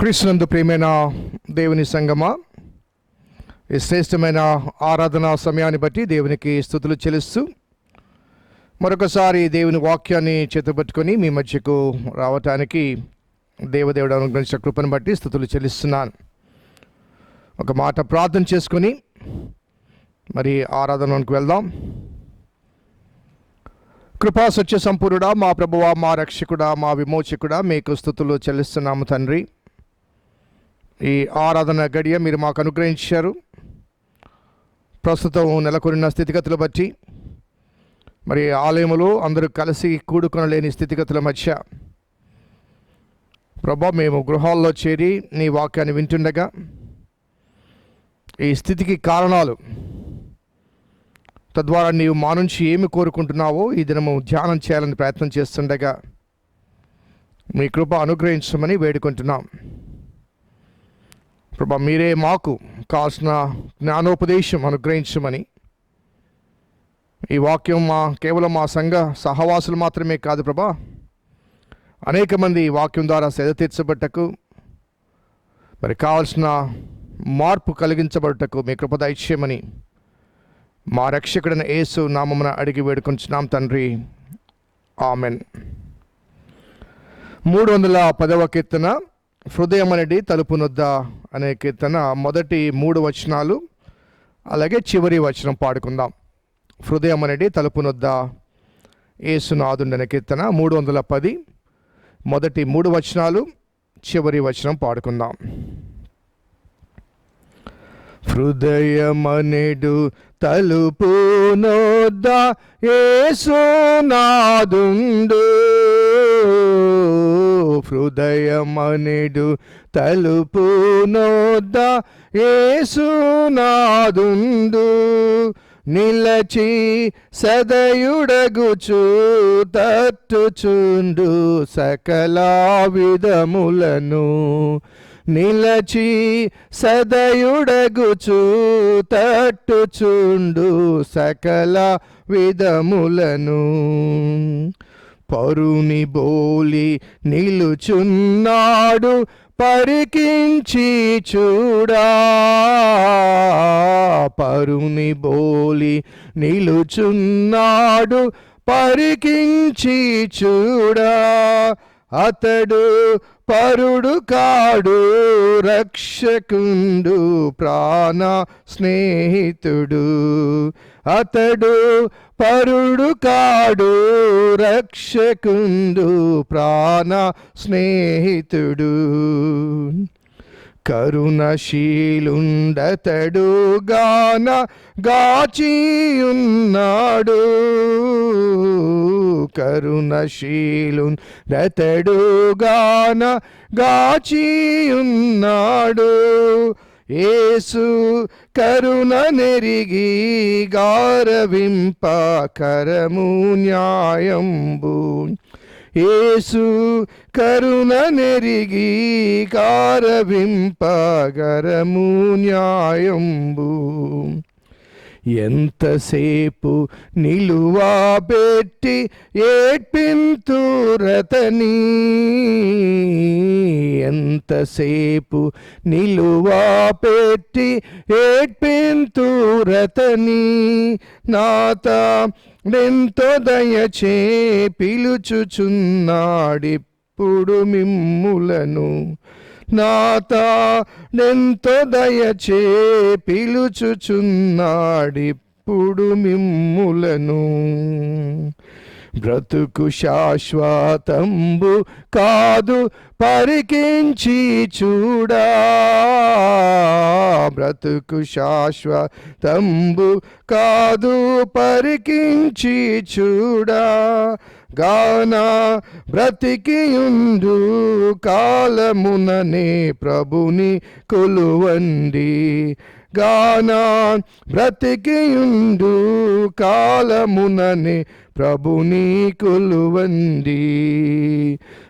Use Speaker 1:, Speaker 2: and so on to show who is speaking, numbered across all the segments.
Speaker 1: క్రీస్తునందు ప్రియమైన దేవుని సంగమా, ఈ శ్రేష్టమైన ఆరాధనా సమయాన్ని బట్టి దేవునికి స్తుతులు చెల్లిస్తూ మరొకసారి దేవుని వాక్యాన్ని చేతబట్టుకొని మీ మధ్యకు రావటానికి దేవదేవుడు అనుగ్రహించిన కృపను బట్టి స్తుతులు చెల్లిస్తున్నాను. ఒక మాట ప్రార్థన చేసుకొని మరి ఆరాధనకు వెళ్దాం. కృపా సత్య సంపూర్ణుడా, మా ప్రభువా, మా రక్షకుడా, మా విమోచకుడా, మీకు స్తుతులు చెల్లిస్తున్నాము తండ్రి. ఈ ఆరాధన గడియ మీరు మాకు అనుగ్రహించారు. ప్రస్తుతం నెలకొన్న స్థితిగతుల బట్టి మరి ఆలయములో అందరూ కలిసి కూడుకొనలేని స్థితిగతుల మధ్య ప్రభా, మేము గృహాల్లో చేరి నీ వాక్యాన్ని వింటుండగా ఈ స్థితికి కారణాలు, తద్వారా నీవు మా నుంచి ఏమి కోరుకుంటున్నావో ఈ దినము ధ్యానం చేయాలని ప్రయత్నం చేస్తుండగా మీ కృప అనుగ్రహించమని వేడుకుంటున్నాం. ప్రభా, మీరే మాకు కావాల్సిన జ్ఞానోపదేశం అనుగ్రహించమని, ఈ వాక్యం కేవలం మా సంఘ సహవాసులు మాత్రమే కాదు ప్రభా, అనేక మంది ఈ వాక్యం ద్వారా సేద తీర్చబట్టకు, మరి కావాల్సిన మార్పు కలిగించబడటకు మీ కృప దయచేయమని మా రక్షకుడైన యేసు నామమున అడిగి వేడుకొంచున్నాం తండ్రి, ఆమెన్. 310వ కీర్తన, హృదయం అనేది తలుపు నొద్ద అనే కీర్తన మొదటి 3 వచనాలు అలాగే చివరి వచనం పాడుకుందాం. హృదయం అనేది తలుపు నొద్ద యేసునాథుండు అనే కీర్తన 310 మొదటి 3 వచనాలు చివరి వచనం పాడుకుందాం. హృదయమనెడు తలుపు నొద్ద యేసునాథుండు, హృదయమనెడు తలుపు నొద్ద యేసునాథుండు, నిలచి సదయుడగుచు తట్టుచుండు సకల విధములను, నిలచి సదయుడగుచు తట్టుచుండు సకల విధములను, పరుని బోలి నిలుచున్నాడు పరికించి చూడా, పరుని బోలి నిలుచున్నాడు పరికించి చూడా, అతడు పరుడు కాడు రక్షకుండు ప్రాణ స్నేహితుడు, అతడు పరుడు కాడు రక్షకుండు ప్రాణ స్నేహితుడు, కరుణశీలుండతడు గాన గాచియున్నాడు, కరుణశీలుండతడు గాన గాచియున్నాడు, యేసు కరుణ నెరిగి గారవింప కరము న్యాయంబు, యేసు కరుణ నెరిగి కారవింపగరము న్యాయంబు, ఎంతసేపు నిలువా పెట్టి ఏడ్పింతురతని, ఎంతసేపు నిలువా పెట్టి ఏడ్పింతురతని, నాత ఎంతో దయచే పిలుచుచున్నాడిప్పుడు మిమ్ములను, నాత ఎంతో దయచే పిలుచుచున్నాడిప్పుడు మిమ్ములను, బ్రతుకు శాశ్వతంబు కాదు పరికించి చూడా, బ్రతుకు శాశ్వతంబు కాదు పరికించి చూడా, గాన బ్రతికియుండు కాలముననే ప్రభుని కొలువండి, గాన బ్రతికియుండు కాలముననే ప్రభుని కొలువండి,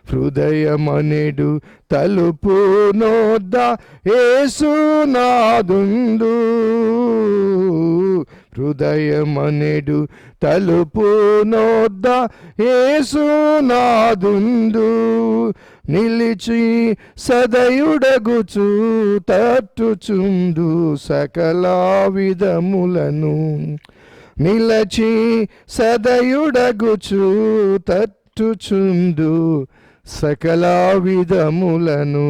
Speaker 1: హృదయమనెడు తలుపు నొద్ద యేసునాథుండు, హృదయమనెడు తలుపు నొద్ద యేసునాథుండు, నిలిచి సదయుడగుచు తట్టుచుండు సకల విధములను. నిలచి సదయుడగుచు తట్టుచుండు సకల విధములను.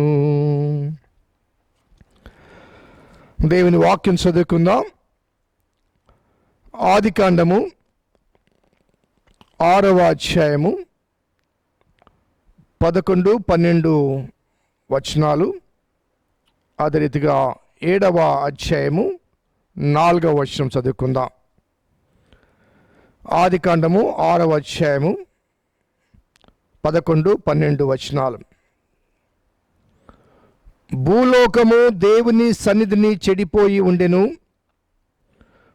Speaker 1: దేవుని వాక్యం చదువుకుందాం. ఆదికాండము 6వ అధ్యాయము 11, 12 వచనాలు. అదే రీతిగా 7వ అధ్యాయము 4వ వచనం చదువుకుందాం. ఆదికాండము 6వ అధ్యాయము 11, 12 వచనాలు. భూలోకము దేవుని సన్నిధిని చెడిపోయి ఉండెను,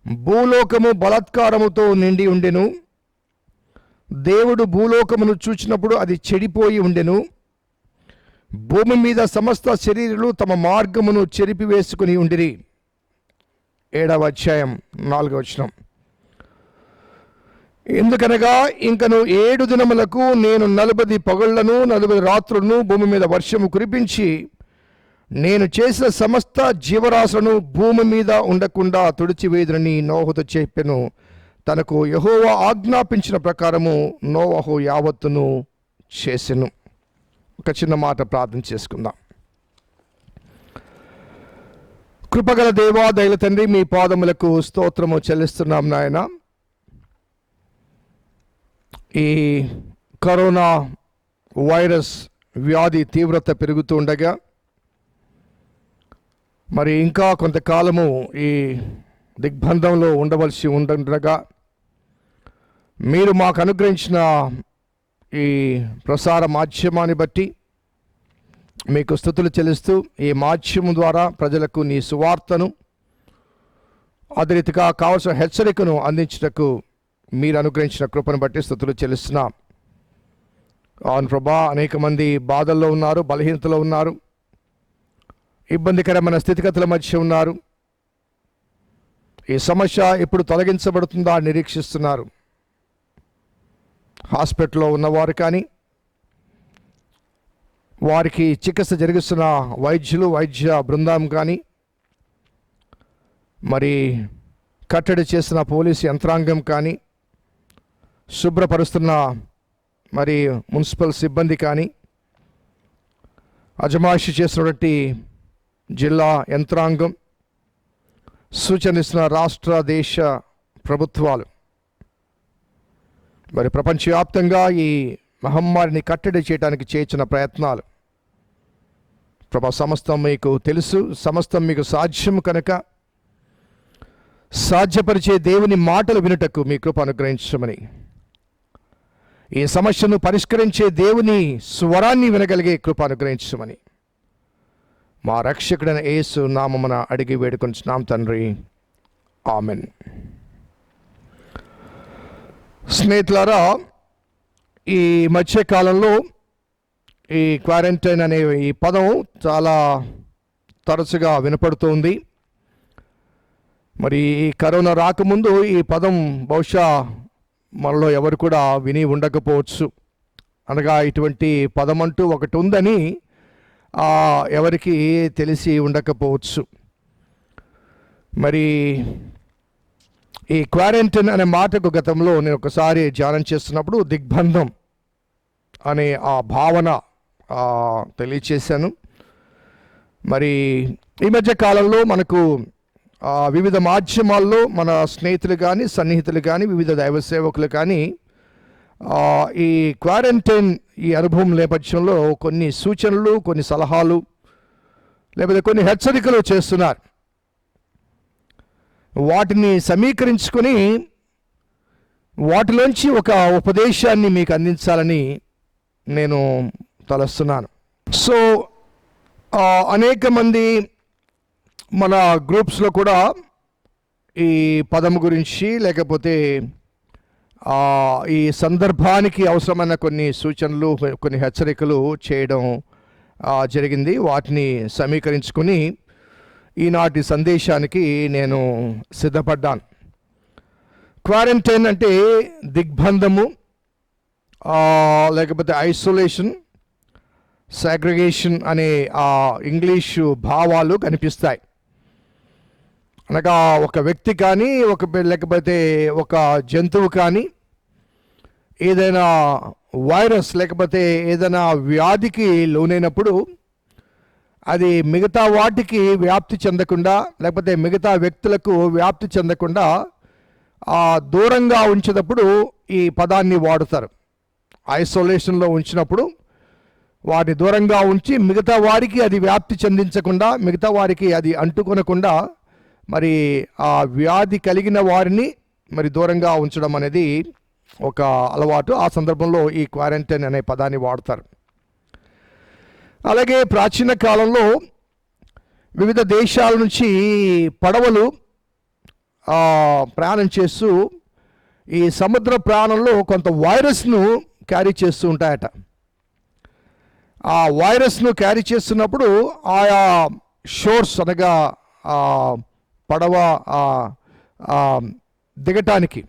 Speaker 1: భూలోకము బలాత్కారముతో నిండి ఉండెను. దేవుడు భూలోకమును చూచినప్పుడు అది చెడిపోయి ఉండెను. భూమి మీద సమస్త శరీరులు తమ మార్గమును చెరిపివేసుకుని ఉండిరి. 7వ అధ్యాయం 4వ వచనం. ఎందుకనగా ఇంకను 7 దినములకు నేను 40 పగళ్లను 40 రాత్రులను భూమి మీద వర్షము కురిపించి నేను చేసిన సమస్త జీవరాశులను భూమి మీద ఉండకుండా తుడిచివేదునని నోహుతో చెప్పెను. తనకు యెహోవా ఆజ్ఞాపించిన ప్రకారము నోవహు యావత్తును చేసెను. ఒక చిన్న మాట ప్రార్థన చేసుకుందాం. కృపగల దేవా, దయల తండ్రి, మీ పాదములకు స్తోత్రము చెల్లిస్తున్నాం నాయన. ఈ కరోనా వైరస్ వ్యాధి తీవ్రత పెరుగుతూ ఉండగా మరి ఇంకా కొంతకాలము ఈ దిగ్బంధంలో ఉండవలసి ఉండగా మీరు మాకు అనుగ్రహించిన ఈ ప్రసార మాధ్యమాన్ని బట్టి మీకు స్తుతులు చెల్లిస్తూ ఈ మాధ్యమం ద్వారా ప్రజలకు నీ సువార్తను అదే రీతిగా కావలసిన హెచ్చరికను అందించుటకు మీరు అనుగ్రహించిన కృపను బట్టి స్తుతులు చెల్లిస్తున్నాం. అవును ప్రభా, అనేక మంది బాధల్లో ఉన్నారు, బలహీనతలో ఉన్నారు, ఇబ్బందికరమైన స్థితిగతుల మధ్య ఉన్నారు. ఈ సమస్య ఎప్పుడు తొలగించబడుతుందా నిరీక్షిస్తున్నారు. హాస్పిటల్లో ఉన్నవారు కానీ, వారికి చికిత్స జరిగిస్తున్న వైద్యులు, వైద్య బృందం కానీ, మరి కట్టడి చేసిన పోలీసు యంత్రాంగం కానీ, శుభ్రపరుస్తున్న మరి మున్సిపల్ సిబ్బంది కానీ, అజమాయిషి చేసినటువంటి జిల్లా యంత్రాంగం, సూచనిస్తున్న రాష్ట్ర దేశ ప్రభుత్వాలు, మరి ప్రపంచవ్యాప్తంగా ఈ మహమ్మారిని కట్టడి చేయడానికి చేసిన ప్రయత్నాలు, ప్రభా, సమస్తం మీకు తెలుసు, సమస్తం మీకు సాధ్యం కనుక సాధ్యపరిచే దేవుని మాటలు వినుటకు మీ కృప అనుగ్రహించమని, ఈ సమస్యను పరిష్కరించే దేవుని స్వరాన్ని వినగలిగే కృప అనుగ్రహించమని మా రక్షకుడైన యేసు నామమున అడిగి వేడుకొంచున్నాం తండ్రి, ఆమెన్. స్నేహితులారా, ఈ మధ్యకాలంలో ఈ క్వారంటైన్ అనే ఈ పదం చాలా తరచుగా వినపడుతుంది. మరి ఈ కరోనా రాకముందు ఈ పదం బహుశా మనలో ఎవరు కూడా విని ఉండకపోవచ్చు. అనగా ఇటువంటి పదం అంటూ ఒకటి ఉందని ఎవరికి తెలిసి ఉండకపోవచ్చు. మరి ఈ క్వారంటైన్ అనే మాటకు గతంలో నేను ఒకసారి ధ్యానం చేస్తున్నప్పుడు దిగ్బంధం అనే ఆ భావన తెలియచేశాను. మరి ఈ మధ్య కాలంలో మనకు వివిధ మాధ్యమాల్లో మన స్నేహితులు కానీ, సన్నిహితులు కానీ, వివిధ దైవ సేవకులు కానీ ఈ క్వారంటైన్ ఈ అనుభవం నేపథ్యంలో కొన్ని సూచనలు, కొన్ని సలహాలు, లేకపోతే కొన్ని హెచ్చరికలు చేస్తున్నారు. వాటిని సమీకరించుకొని వాటిలోంచి ఒక ఉపదేశాన్ని మీకు అందించాలని నేను తలస్తున్నాను. సో అనేక మంది మన గ్రూప్స్లో కూడా ఈ పదం గురించి, లేకపోతే ఈ సందర్భానికి అవసరమైన కొన్ని సూచనలు, కొన్ని హెచ్చరికలు చేయడం జరిగింది. వాటిని సమీకరించుకొని ఈనాటి సందేశానికి నేను సిద్ధపడ్డాను. క్వారంటైన్ అంటే దిగ్బంధము, లేకపోతే ఐసోలేషన్, సాగ్రిగేషన్ అనే ఆ ఇంగ్లీషు భావాలు కనిపిస్తాయి. అనగా ఒక వ్యక్తి కానీ లేకపోతే ఒక జంతువు కానీ ఏదైనా వైరస్ లేకపోతే ఏదైనా వ్యాధికి లోనైనప్పుడు అది మిగతా వాటికి వ్యాప్తి చెందకుండా లేకపోతే మిగతా వ్యక్తులకు వ్యాప్తి చెందకుండా దూరంగా ఉంచేటప్పుడు ఈ పదాన్ని వాడుతారు. ఐసోలేషన్లో ఉంచినప్పుడు వాటిని దూరంగా ఉంచి మిగతా వారికి అది వ్యాప్తి చెందించకుండా, మిగతా వారికి అది అంటుకొనకుండా మరి ఆ వ్యాధి కలిగిన వారిని మరి దూరంగా ఉంచడం అనేది ఒక అలవాటు. ఆ సందర్భంలో ఈ క్వారంటైన్ అనే పదాన్ని వాడతారు. అలాగే ప్రాచీన కాలంలో వివిధ దేశాల నుంచి పడవలు ప్రయాణం చేస్తూ ఈ సముద్ర ప్రయాణంలో కొంత వైరస్ను క్యారీ చేస్తూ ఉంటాయట. ఆ వైరస్ను క్యారీ చేస్తున్నప్పుడు ఆయా షోర్స్ అనగా పడవ దిగటానికి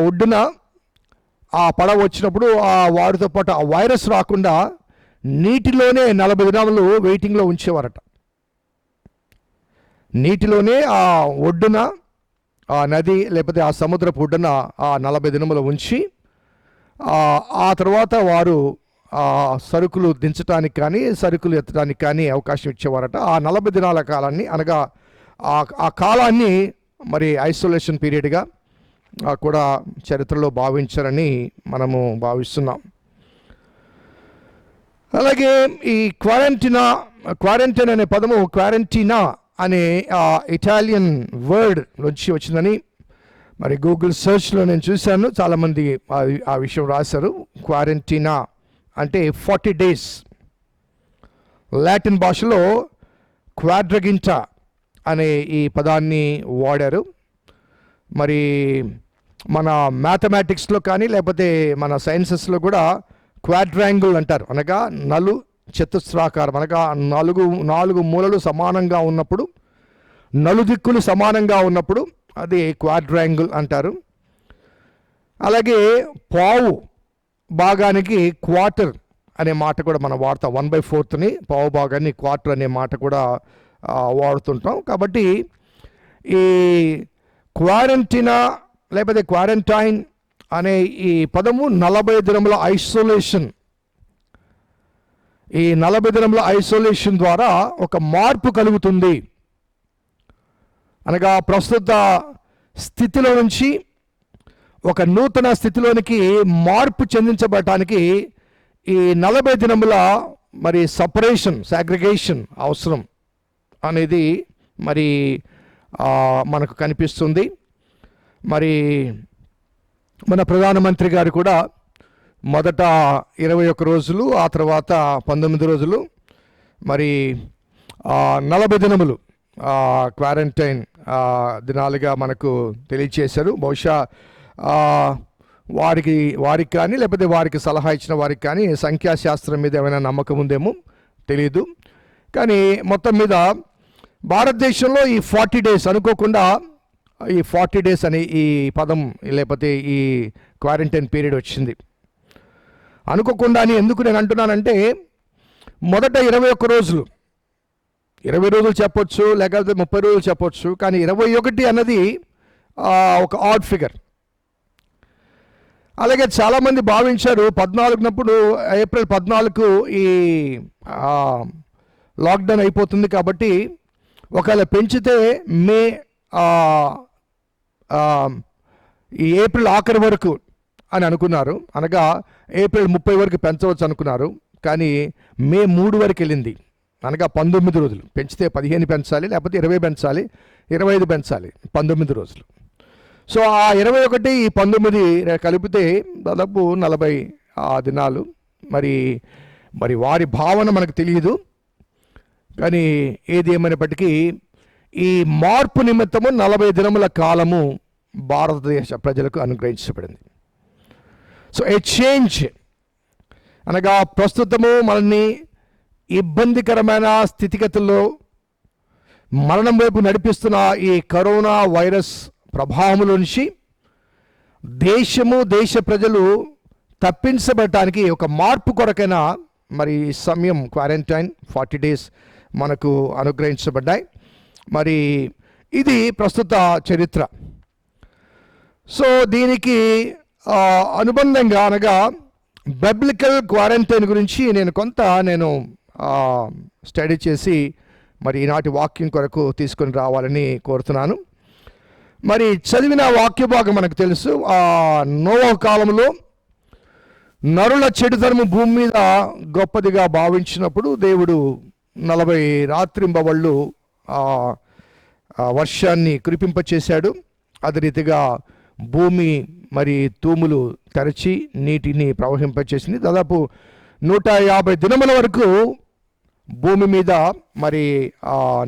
Speaker 1: ఒడ్డున ఆ పడవ వచ్చినప్పుడు వారితో పాటు ఆ వైరస్ రాకుండా నీటిలోనే 40 దినాలు వెయిటింగ్లో ఉంచేవారట. నీటిలోనే ఆ ఒడ్డున ఆ నది లేకపోతే ఆ సముద్రపు ఒడ్డున ఆ 40 దినములు ఉంచి ఆ తర్వాత వారు సరుకులు దించడానికి కానీ సరుకులు ఎత్తడానికి కానీ అవకాశం ఇచ్చేవారట. ఆ 40 దినాల కాలాన్ని అనగా ఆ కాలాన్ని మరి ఐసోలేషన్ పీరియడ్గా కూడా చరిత్రలో భావించారని మనము భావిస్తున్నాం. అలాగే ఈ క్వారంటైన్ అనే పదము క్వారంటీనా అనే ఇటాలియన్ వర్డ్ నుంచి వచ్చిందని మరి గూగుల్ సెర్చ్లో నేను చూశాను. చాలామంది ఆ విషయం రాశారు. క్వారంటీనా అంటే 40 days. లాటిన్ భాషలో క్వాడ్రగింటా అనే ఈ పదాన్ని వాడారు. మరి మన మ్యాథమెటిక్స్లో కానీ లేకపోతే మన సైన్సెస్లో కూడా క్వాడ్రాంగిల్ అంటారు. అనగా చతుస్రాకారం అనగా నాలుగు మూలలు సమానంగా ఉన్నప్పుడు, నలుదిక్కులు సమానంగా ఉన్నప్పుడు అది క్వాడ్రాంగిల్ అంటారు. అలాగే పావు భాగానికి క్వార్టర్ అనే మాట కూడా మనం వాడతాం. 1/4ని పావు భాగాన్ని క్వార్టర్ అనే మాట కూడా వాడుతుంటాం. కాబట్టి ఈ క్వారంటీనా లేకపోతే క్వారంటైన్ అనే ఈ పదము 40 దినముల ఐసోలేషన్. ఈ 40 దినముల ఐసోలేషన్ ద్వారా ఒక మార్పు కలుగుతుంది. అనగా ప్రస్తుత స్థితిలో నుంచి ఒక నూతన స్థితిలోనికి మార్పు చెందించబడటానికి ఈ 40 దినముల మరి సాగ్రిగేషన్ అవసరం అనేది మరి మనకు కనిపిస్తుంది. మరి మన ప్రధానమంత్రి గారు కూడా మొదట 21 రోజులు, ఆ తర్వాత 19 రోజులు, మరి 40 దినములు క్వారంటైన్ దినాలుగా మనకు తెలియచేశారు. బహుశా వారికి కానీ లేకపోతే వారికి సలహా ఇచ్చిన వారికి కానీ సంఖ్యాశాస్త్రం మీద ఏమైనా నమ్మకం ఉందేమో తెలియదు. కానీ మొత్తం మీద భారతదేశంలో ఈ 40 days అనుకోకుండా ఈ 40 days అని ఈ పదం లేకపోతే ఈ క్వారంటైన్ పీరియడ్ వచ్చింది. అనుకోకుండా అని ఎందుకు నేను అంటున్నానంటే, మొదట 21 రోజులు, 20 రోజులు చెప్పొచ్చు, లేకపోతే 30 రోజులు చెప్పొచ్చు. కానీ 21 అన్నది ఒక ఆడ్ ఫిగర్. అలాగే చాలామంది భావించారు 14 ఏప్రిల్ 14 ఈ లాక్డౌన్ అయిపోతుంది కాబట్టి ఒకవేళ పెంచితే మే ఈ ఏప్రిల్ ఆఖరి వరకు అని అనుకున్నారు. అనగా ఏప్రిల్ 30 వరకు పెంచవచ్చు అనుకున్నారు. కానీ మే 3 వరకు వెళ్ళింది. అనగా 19 రోజులు. పెంచితే 15 పెంచాలి, లేకపోతే 20 పెంచాలి, 25 పెంచాలి, 19 రోజులు. సో ఆ 21 ఈ 19 కలిపితే దాదాపు 40 దినాలు. మరి వారి భావన మనకు తెలియదు. కానీ ఏది ఏమైనప్పటికీ ఈ మార్పు నిమిత్తము 40 దినముల కాలము భారతదేశ ప్రజలకు అనుగ్రహించబడింది. సో ఏ చేంజ్ అనగా ప్రస్తుతము మనల్ని ఇబ్బందికరమైన స్థితిగతుల్లో మరణం వైపు నడిపిస్తున్న ఈ కరోనా వైరస్ ప్రభావముల నుంచి దేశము, దేశ ప్రజలు తప్పించబడటానికి ఒక మార్పు కొరకైన మరి సమయం క్వారంటైన్ 40 days మనకు అనుగ్రహించబడ్డాయి. మరి ఇది ప్రస్తుత చరిత్ర. సో దీనికి అనుబంధంగా అనగా బిబ్లికల్ క్వారంటైన్ గురించి నేను స్టడీ చేసి మరి ఈనాటి వాక్యం కొరకు తీసుకొని రావాలని కోరుతున్నాను. మరి చదివిన వాక్య భాగం మనకు తెలుసు. నోవహు కాలంలో నరుల చెడుతనము భూమి మీద గొప్పదిగా భావించినప్పుడు దేవుడు 40 రాత్రింబవళ్ళు వర్షాన్ని కురిపింపచేశాడు. అదే రీతిగా భూమి మరి తూములు తెరచి నీటిని ప్రవహింపచేసింది. దాదాపు 150 దినముల వరకు భూమి మీద మరి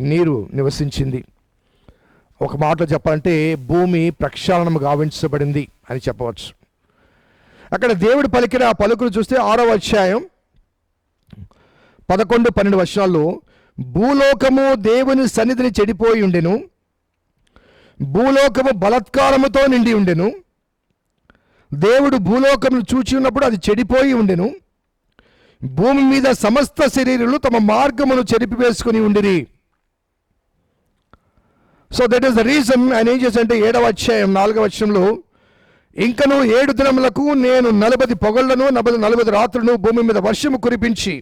Speaker 1: నీరు నివసించింది. ఒక మాటలో చెప్పాలంటే భూమి ప్రక్షాళనం గావించబడింది అని చెప్పవచ్చు. అక్కడ దేవుడు పలికిన పలుకులు చూస్తే 6వ అధ్యాయం 11-12 వచనాల్లో, భూలోకము దేవుని సన్నిధిని చెడిపోయి ఉండెను, భూలోకము బలాత్కారముతో నిండి ఉండెను. దేవుడు భూలోకమును చూచి ఉన్నప్పుడు అది చెడిపోయి ఉండెను. భూమి మీద సమస్త శరీరులు తమ మార్గమును చెరిపివేసుకుని ఉండిరి. So that is the reason ఆయన ఏం చేశాడంటే 7వ అధ్యాయం 4వ వచనంలో, ఇంకను 7 దినములకు నేను 40 పొగళ్లను 40 రాత్రులను భూమి మీద వర్షము కురిపించి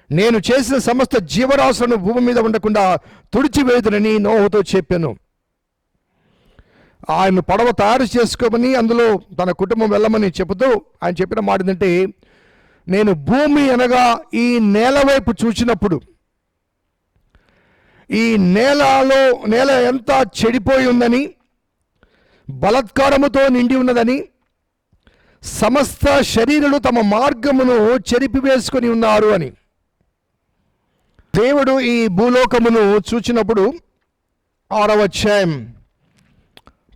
Speaker 1: నేను చేసిన సమస్త జీవరాశులను భూమి మీద ఉండకుండా తుడిచివేదునని నోహుతో చెప్పాను. ఆయన పడవ తయారు చేసుకోమని అందులో తన కుటుంబం వెళ్ళమని చెబుతూ ఆయన చెప్పిన మాట ఏంటంటే, నేను భూమి అనగా ఈ నేల వైపు చూసినప్పుడు ఈ నేల ఎంత చెడిపోయి ఉందని, బలాత్కారముతో నిండి ఉన్నదని, సమస్త శరీరులు తమ మార్గమును చెరిపివేసుకొని ఉన్నారు అని. దేవుడు ఈ భూలోకమును చూచినప్పుడు 6వ అధ్యాయం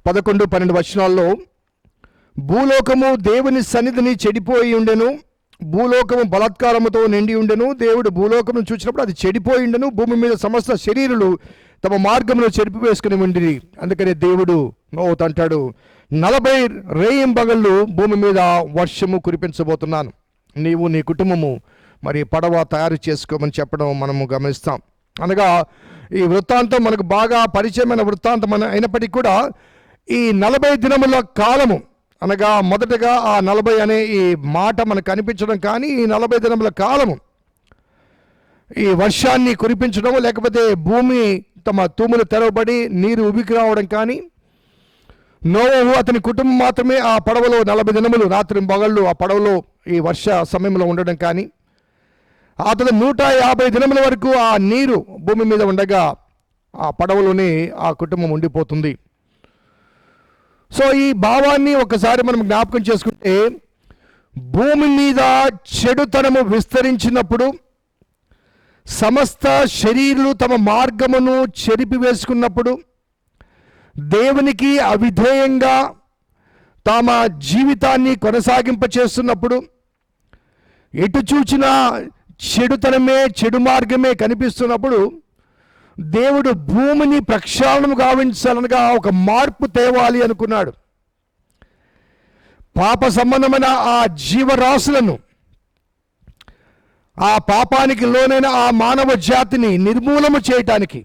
Speaker 1: 11-12 వచనాల్లో, భూలోకము దేవుని సన్నిధిని చెడిపోయి ఉండెను, భూలోకము బలాత్కారముతో నిండి ఉండెను. దేవుడు భూలోకమును చూసినప్పుడు అది చెడిపోయి ఉండెను, భూమి మీద సమస్త శరీరులు తమ మార్గమును చెరిపివేసుకుని ఉండిరి. అందుకనే దేవుడు నోహుతో అంటాడు, 40 రేయింబగళ్ళు భూమి మీద వర్షము కురిపించబోతున్నాను, నీవు నీ కుటుంబము మరి పడవ తయారు చేసుకోమని చెప్పడం మనము గమనిస్తాం. అనగా ఈ వృత్తాంతం మనకు బాగా పరిచయమైన వృత్తాంతం అయినప్పటికీ కూడా ఈ 40 దినముల కాలము అనగా మొదటగా ఆ 40 అనే ఈ మాట మనకు కనిపించడం, కానీ ఈ 40 దినముల కాలము ఈ వర్షాన్ని కురిపించడం, లేకపోతే భూమి తమ తూములు తెరవబడి నీరు ఉబికి రావడం, కానీ నోవహు అతని కుటుంబం మాత్రమే ఆ పడవలో 40 దినములు రాత్రి పగళ్ళు ఆ పడవలో ఈ వర్ష సమయంలో ఉండడం, కానీ అతను 150 దినముల వరకు ఆ నీరు భూమి మీద ఉండగా ఆ పడవలోనే ఆ కుటుంబం ఉండిపోతుంది. సో ఈ భావాన్ని ఒకసారి మనం జ్ఞాపకం చేసుకుంటే, భూమి మీద చెడుతనము విస్తరించినప్పుడు సమస్త శరీరులు తమ మార్గమును చెరిపివేసుకున్నప్పుడు, దేవునికి అవిధేయంగా తమ జీవితాన్ని కొనసాగింపచేస్తున్నప్పుడు, ఎటు చూచినా చెడుతనమే చెడు మార్గమే కనిపిస్తున్నప్పుడు, దేవుడు భూమిని ప్రక్షాళనం గావించాలనగా ఒక మార్పు తేవాలి అనుకున్నాడు. పాప సంబంధమైన ఆ జీవరాశులను, ఆ పాపానికి లోనైన ఆ మానవ జాతిని నిర్మూలన చేయటానికి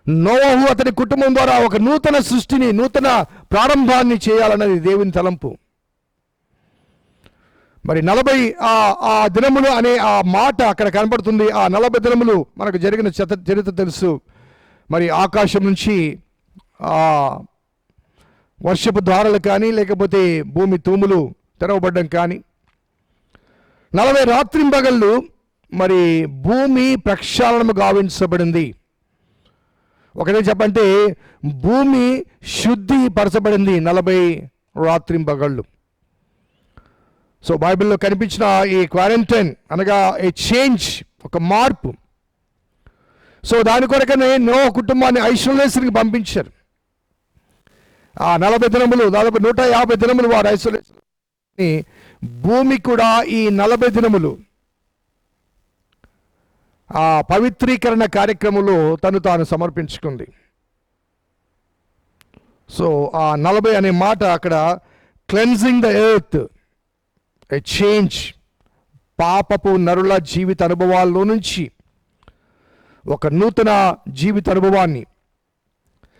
Speaker 1: నోవహు అతని కుటుంబం ద్వారా ఒక నూతన సృష్టిని, నూతన ప్రారంభాన్ని చేయాలన్నది దేవుని తలంపు. మరి 40 ఆ దినములు అనే ఆ మాట అక్కడ కనపడుతుంది. ఆ 40 దినములు మనకు జరిగిన చరిత్ర తెలుసు. మరి ఆకాశం నుంచి వర్షపు ద్వారాలు కానీ, లేకపోతే భూమి తూములు తెరవబడ్డం కానీ, 40 రాత్రింబగళ్ళు మరి భూమి ప్రక్షాళనము గావించబడింది. ఒకటే చెప్పంటే భూమి శుద్ధి పరచబడింది 40 రాత్రింబగళ్ళు. సో బైబిల్లో కనిపించిన ఈ క్వారంటైన్ అనగా ఏ చేంజ్, ఒక మార్పు. సో దాని కొరకనే నోవహు కుటుంబాన్ని ఐసోలేషన్కి పంపించారు. ఆ 40 దినములు, దాదాపు 150 దినములు వారు ఐసోలేషన్. భూమి కూడా ఈ 40 దినములు ఆ పవిత్రీకరణ కార్యక్రమంలో తాను సమర్పించుకుంది. సో ఆ 40 అనే మాట అక్కడ cleansing the earth, a change. పాపపు నరుల జీవిత అనుభవాల్లో నుంచి ఒక నూతన జీవిత అనుభవాన్ని,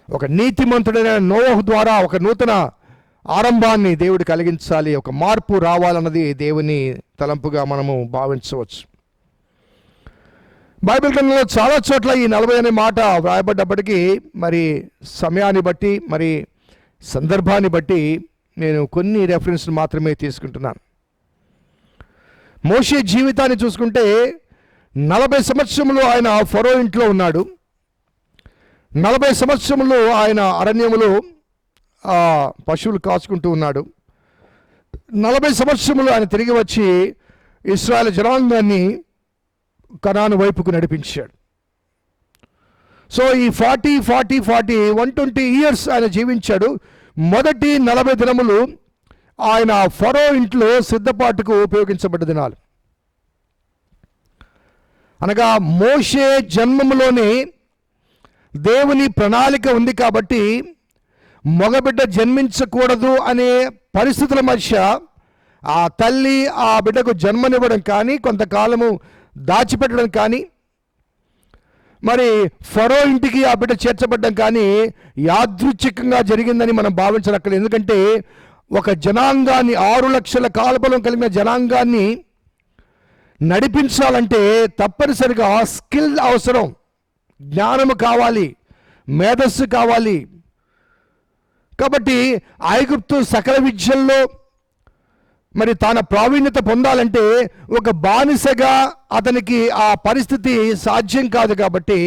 Speaker 1: ఒక నీతిమంతుడైన నోవహు ద్వారా ఒక నూతన ఆరంభాన్ని దేవుడు కలిగించాలి. ఒక మార్పు రావాలన్నది దేవుని తలంపుగా మనము భావించవచ్చు. బైబిల్ గ్రంథంలో చాలా చోట్ల ఈ 40 అనే మాట వ్రాయబడ్డప్పటికీ మరి సమయాన్ని బట్టి, మరి సందర్భాన్ని బట్టి నేను కొన్ని రెఫరెన్స్లు మాత్రమే తీసుకుంటున్నాను. మోషే జీవితాన్ని చూసుకుంటే 40 సంవత్సరములు ఆయన ఫరో ఇంట్లో ఉన్నాడు. 40 సంవత్సరములు ఆయన అరణ్యములో పశువులు కాచుకుంటూ ఉన్నాడు. 40 సంవత్సరములు ఆయన తిరిగి వచ్చి ఇశ్రాయేలు జనాంగాన్ని కనాను వైపుకు నడిపించాడు. సో ఈ 120 ఇయర్స్ ఆయన జీవించాడు. మొదటి 40 దినములు ఆయన ఫరో ఇంట్లో సిద్ధపాటుకు ఉపయోగించబడ్డ దినాలు. అనగా మోషే జన్మములోనే దేవుని ప్రణాళిక ఉంది కాబట్టి మగబిడ్డ జన్మించకూడదు అనే పరిస్థితుల మధ్య ఆ తల్లి ఆ బిడ్డకు జన్మనివ్వడం కానీ, కొంతకాలము దాచిపెట్టడం కానీ, మరి ఫరో ఇంటికి ఆ బిడ్డ చేర్చబడ్డం కానీ యాదృచ్ఛికంగా జరిగిందని మనం భావించనక్కర్లేదు. ఎందుకంటే ఒక జనాంగాన్ని, 6 లక్షల కాల్బలం కలిగిన జనాంగాన్ని నడిపించాలంటే తప్పనిసరిగా స్కిల్ అవసరం, జ్ఞానము కావాలి, మేధస్సు కావాలి. కాబట్టి ఐగుప్తు సకల విద్యల్లో మరి తన ప్రావీణ్యత పొందాలంటే ఒక బానిసగా అతనికి ఆ పరిస్థితి సాధ్యం కాదు. కాబట్టి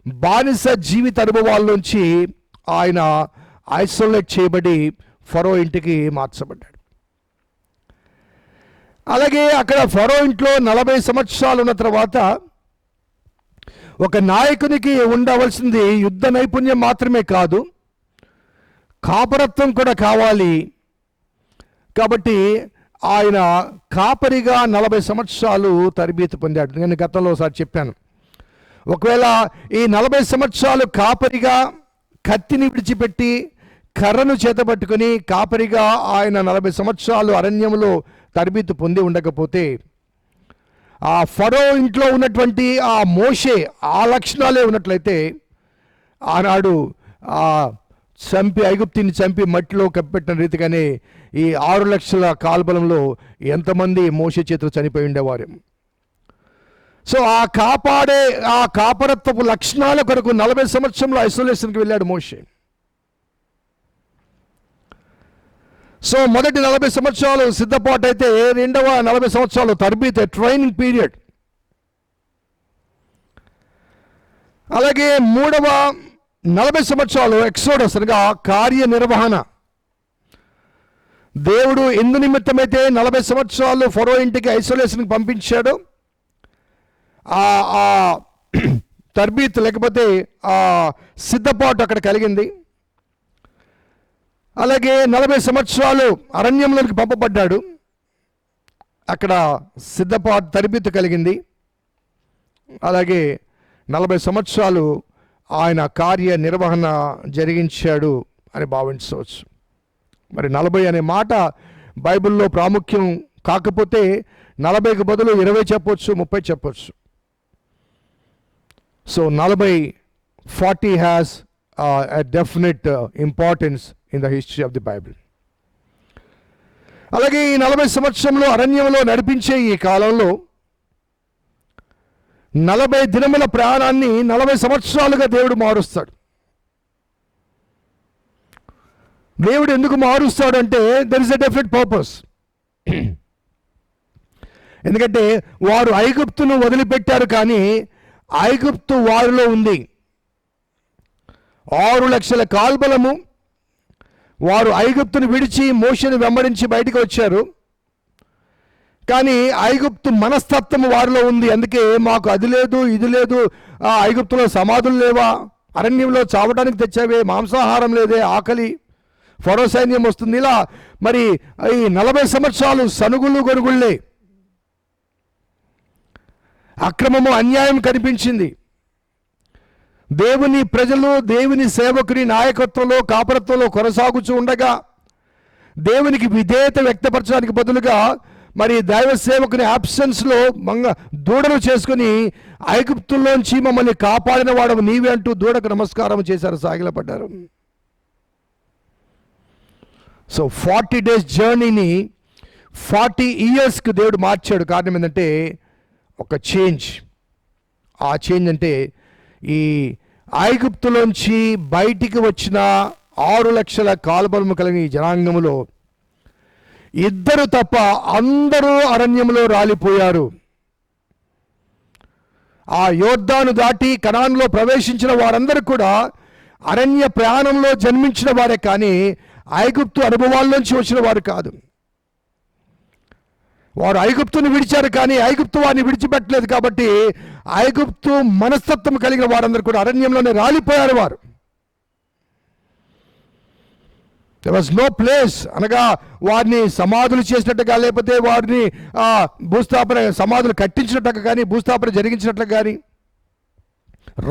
Speaker 1: బానిస జీవిత అనుభవాల్లోంచి ఆయన ఐసోలేట్ చేయబడి ఫరో ఇంటికి మార్చబడ్డాడు. అలాగే అక్కడ ఫరో ఇంట్లో 40 సంవత్సరాలు ఉన్న తర్వాత ఒక నాయకునికి ఉండవలసింది యుద్ధ నైపుణ్యం మాత్రమే కాదు, కాపరత్వం కూడా కావాలి. కాబట్టి ఆయన కాపరిగా 40 సంవత్సరాలు తరబేతి పొందాడు. నేను గతంలో ఒకసారి చెప్పాను, ఒకవేళ ఈ 40 సంవత్సరాలు కాపరిగా కత్తిని విడిచిపెట్టి కర్రను చేతబట్టుకుని కాపరిగా ఆయన 40 సంవత్సరాలు అరణ్యంలో తరబేతి పొంది ఉండకపోతే ఆ ఫరో ఇంట్లో ఉన్నటువంటి ఆ మోషే ఆ లక్షణాలే ఉన్నట్లయితే ఆనాడు ఐగుప్తిని చంపి మట్టిలో కప్పెట్టిన రీతిగానే ఈ 6 లక్షల కాల్బలంలో ఎంతమంది మోషే చేతులు చనిపోయి ఉండేవారు. సో ఆ కాపరత్వపు లక్షణాల కొరకు 40 సంవత్సరంలో ఐసోలేషన్కి వెళ్ళాడు మోషే. సో మొదటి 40 సంవత్సరాలు సిద్ధపాటు అయితే, రెండవ 40 సంవత్సరాలు తర్బీత్, ట్రైనింగ్ పీరియడ్. అలాగే మూడవ 40 సంవత్సరాలు ఎక్సోడస్ అనగా కార్యనిర్వహణ. దేవుడు ఎందు నిమిత్తమైతే 40 సంవత్సరాలు ఫరో ఇంటికి ఐసోలేషన్కి పంపించాడు, ఆ తర్బీత్ లేకపోతే ఆ సిద్ధపాటు అక్కడ కలిగింది. అలాగే 40 సంవత్సరాలు అరణ్యంలోకి పంపబడ్డాడు, అక్కడ సిద్ధపాటు తర్బీతు కలిగింది. అలాగే 40 సంవత్సరాలు ఆయన కార్యనిర్వహణ జరిగించాడు అని భావించవచ్చు. మరి 40 అనే మాట బైబిల్లో ప్రాముఖ్యం కాకపోతే 40కి బదులు 20 చెప్పొచ్చు, 30 చెప్పొచ్చు. So 40 has a definite importance in the history of the Bible. అలాగే ఈ 40 సంవత్సరంలో అరణ్యంలో నడిపించే ఈ కాలంలో 40 దినముల ప్రయాణాన్ని 40 సంవత్సరాలుగా దేవుడు మారుస్తాడు. దేవుడు ఎందుకు మారుస్తాడంటే there is a definite purpose. ఎందుకంటే వారు ఐగుప్తును వదిలిపెట్టారు, కానీ ఐగుప్తు వారిలో ఉంది. 6 లక్షల కాల్బలము, వారు ఐగుప్తును విడిచి మోషేను వెంబడించి బయటికి వచ్చారు, కానీ ఐగుప్తు మనస్తత్వం వారిలో ఉంది. అందుకే మాకు అది లేదు, ఇది లేదు, ఐగుప్తులో సమాధులు లేవా, అరణ్యంలో చావడానికి తెచ్చావే, మాంసాహారం లేదే, ఆకలి, ఫరో సైన్యం వస్తుంది. ఇలా మరి ఈ 40 సంవత్సరాలు సనుగులు గొరుగుళ్ళే, అక్రమము అన్యాయం కనిపించింది. దేవుని ప్రజలు దేవుని సేవకుని నాయకత్వంలో కాపరత్వంలో కొనసాగుతూ ఉండగా దేవునికి విధేయత వ్యక్తపరచడానికి బదులుగా మరి దైవ సేవకుని అబ్సెన్స్లో దూడను చేసుకుని ఐగుప్తుల్లోంచి మమ్మల్ని కాపాడిన వాడు నీవే అంటూ దూడకు నమస్కారం చేశారు, సాగిలపడ్డారు. సో 40 days జర్నీని 40 yearsకి దేవుడు మార్చాడు. కారణం ఏంటంటే ఒక చేంజ్. ఆ చేంజ్ అంటే ఈ ఐగుప్తులోంచి బయటికి వచ్చిన 6 లక్షల కాలుబలము కలిగిన ఈ జనాంగములో 2 తప్ప అందరూ అరణ్యంలో రాలిపోయారు. ఆ యోర్దాను దాటి కనానులో ప్రవేశించిన వారందరూ కూడా అరణ్య ప్రయాణంలో జన్మించిన వారే కానీ ఐగుప్తు అనుభవాల్లోంచి వచ్చిన వారు కాదు. వారు ఐగుప్తుని విడిచారు కానీ ఐగుప్తు వారిని విడిచిపెట్టలేదు. కాబట్టి ఐగుప్తు మనస్తత్వం కలిగిన వారందరూ కూడా అరణ్యంలోనే రాలిపోయారు. వారు there was no place, అనగా వారిని సమాధులు చేసినట్టుగా లేకపోతే వారిని భూస్థాపన సమాధులు కట్టించినట్టుగా కానీ భూస్థాపన జరిగించినట్లు కానీ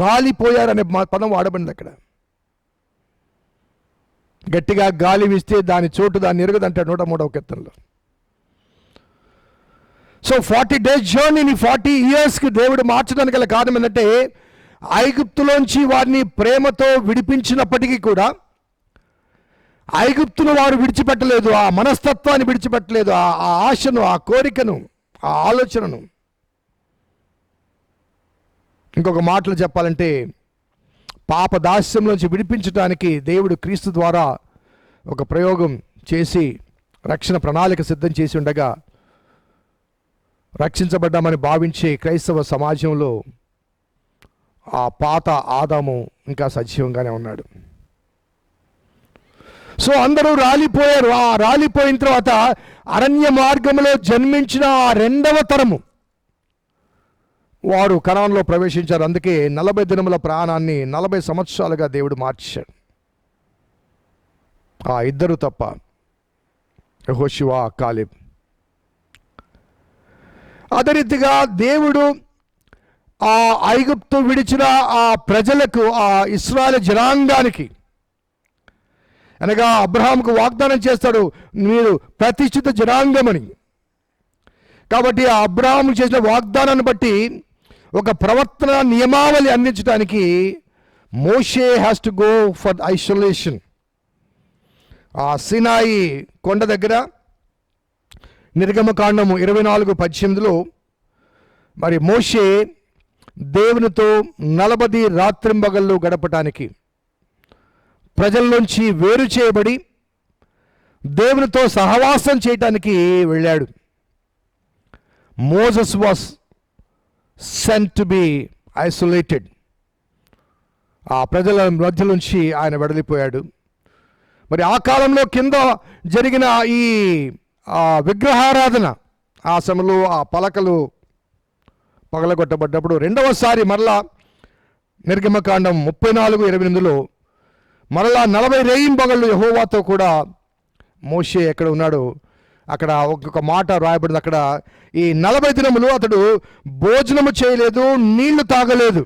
Speaker 1: రాలిపోయారనే పదం వాడబడింది అక్కడ. గట్టిగా గాలి వీస్తే దాని చోటు దాన్ని ఎరగదంటాడు 103వ కీర్తనలో. సో 40 days జర్నీని 40 yearsకి దేవుడు మార్చడానికి గల కారణం ఏంటంటే ఐగుప్తులోంచి వారిని ప్రేమతో విడిపించినప్పటికీ కూడా ఐగుప్తును వారు విడిచిపెట్టలేదు. ఆ మనస్తత్వాన్ని విడిచిపెట్టలేదు, ఆ ఆశను, ఆ కోరికను, ఆ ఆలోచనను. ఇంకొక మాటలు చెప్పాలంటే పాప దాస్యంలోంచి విడిపించడానికి దేవుడు క్రీస్తు ద్వారా ఒక ప్రయోగం చేసి రక్షణ ప్రణాళిక సిద్ధం చేసి ఉండగా రక్షించబడ్డామని భావించే క్రైస్తవ సమాజంలో ఆ పాత ఆదాము ఇంకా సజీవంగానే ఉన్నాడు. సో అందరూ రాలిపోయారు. ఆ రాలిపోయిన తర్వాత అరణ్య మార్గంలో జన్మించిన ఆ 2వ తరము వారు కనానులో ప్రవేశించారు. అందుకే 40 దినముల ప్రయాణాన్ని 40 సంవత్సరాలుగా దేవుడు మార్చాడు. ఆ 2 తప్ప, యెహోషువ, కాలేబ్. అదే రీతిగా దేవుడు ఆ ఐగుప్తు విడిచిన ఆ ప్రజలకు, ఆ ఇశ్రాయేలు జనాంగానికి, అనగా అబ్రహాముకు వాగ్దానం చేస్తాడు, మీరు ప్రతిష్ఠిత జనాంగమని. కాబట్టి ఆ అబ్రహాము చేసిన వాగ్దానాన్ని బట్టి ఒక ప్రవర్తన నియమావళి అందించడానికి మోషే has to go for isolation. ఆ సినాయి కొండ దగ్గర నిర్గమకాండము 24:18లో మరి మోషే దేవునితో 40 రాత్రింబగళ్ళు గడపటానికి ప్రజల్లోంచి వేరు చేయబడి దేవునితో సహవాసం చేయటానికి వెళ్ళాడు. Moses was sent to be isolated. ఆ ప్రజల మధ్య నుంచి ఆయన వెడలిపోయాడు. మరి ఆ కాలంలో కింద జరిగిన ఈ విగ్రహారాధన, ఆ సమయంలో ఆ పలకలు పగలగొట్టబడ్డప్పుడు రెండవసారి మరలా నిర్గమకాండం 34:28లో మరలా 40 రేయింబగళ్ళు యెహోవాతో కూడా మోషే ఎక్కడ ఉన్నాడు అక్కడ ఒక్కొక్క మాట రాయబడింది. అక్కడ ఈ 40 దినములు అతడు భోజనము చేయలేదు, నీళ్లు తాగలేదు.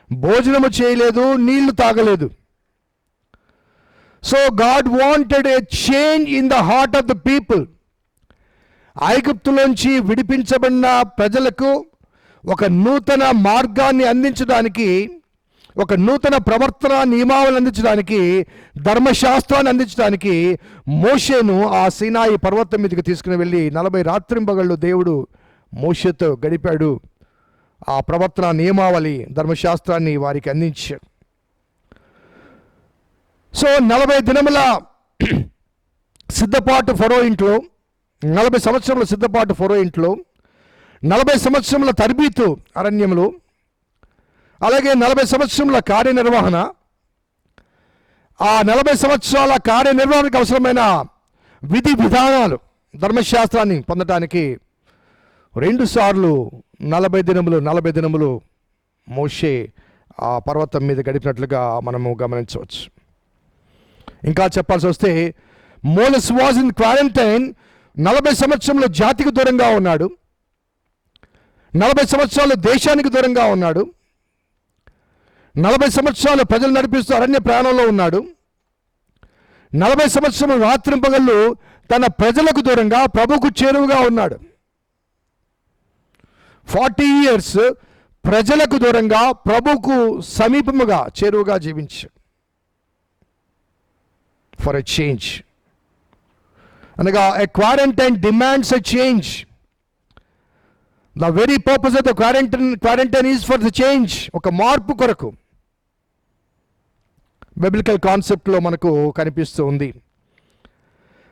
Speaker 1: భోజనము చేయలేదు, నీళ్లు తాగలేదు. So God wanted a change in the heart of the people. ఐగుప్తులోంచి విడిపించబడిన ప్రజలకు ఒక నూతన మార్గాన్ని అందించడానికి, ఒక నూతన ప్రవర్తన నియమావళి అందించడానికి, ధర్మశాస్త్రాన్ని అందించడానికి మోషేను ఆ సీనాయి పర్వతం మీదకి తీసుకుని వెళ్ళి 40 రాత్రింబగళ్ళు దేవుడు మోషేతో గడిపాడు. ఆ ప్రవర్తన నియమావళి, ధర్మశాస్త్రాన్ని వారికి అందించాడు. సో 40 దినముల సిద్ధపాటు ఫరో ఇంట్లో, 40 సంవత్సరముల సిద్ధపాటు ఫరో ఇంట్లో, 40 సంవత్సరముల తర్బీతు అరణ్యములు, అలాగే 40 సంవత్సరముల కార్యనిర్వహణ. ఆ 40 సంవత్సరాల కార్యనిర్వహణకు అవసరమైన విధి విధానాలు, ధర్మశాస్త్రాన్ని పొందటానికి 2 సార్లు 40 దినములు మోషే ఆ పర్వతం మీద గడిపినట్లుగా మనము గమనించవచ్చు. ఇంకా చెప్పాల్సి వస్తే మోసెస్ వాజ్ ఇన్ క్వారంటైన్. 40 సంవత్సరంలో జాతికి దూరంగా ఉన్నాడు, 40 సంవత్సరాలు దేశానికి దూరంగా ఉన్నాడు, 40 సంవత్సరాలు ప్రజలు నడిపిస్తూ అరణ్య ప్రయాణంలో ఉన్నాడు, 40 సంవత్సరాలు రాత్రింపగళ్ళు తన ప్రజలకు దూరంగా ప్రభుకు చేరువుగా ఉన్నాడు. 40 years ప్రజలకు దూరంగా ప్రభుకు సమీపముగా చేరువుగా జీవించాడు. ఫర్ ఎ చేంజ్ అనగా a quarantine demands a change. The very purpose of the quarantine is for the change. ఒక మార్పు కొరకు బిబ్లికల్ కాన్సెప్ట్లో మనకు కనిపిస్తూ ఉంది.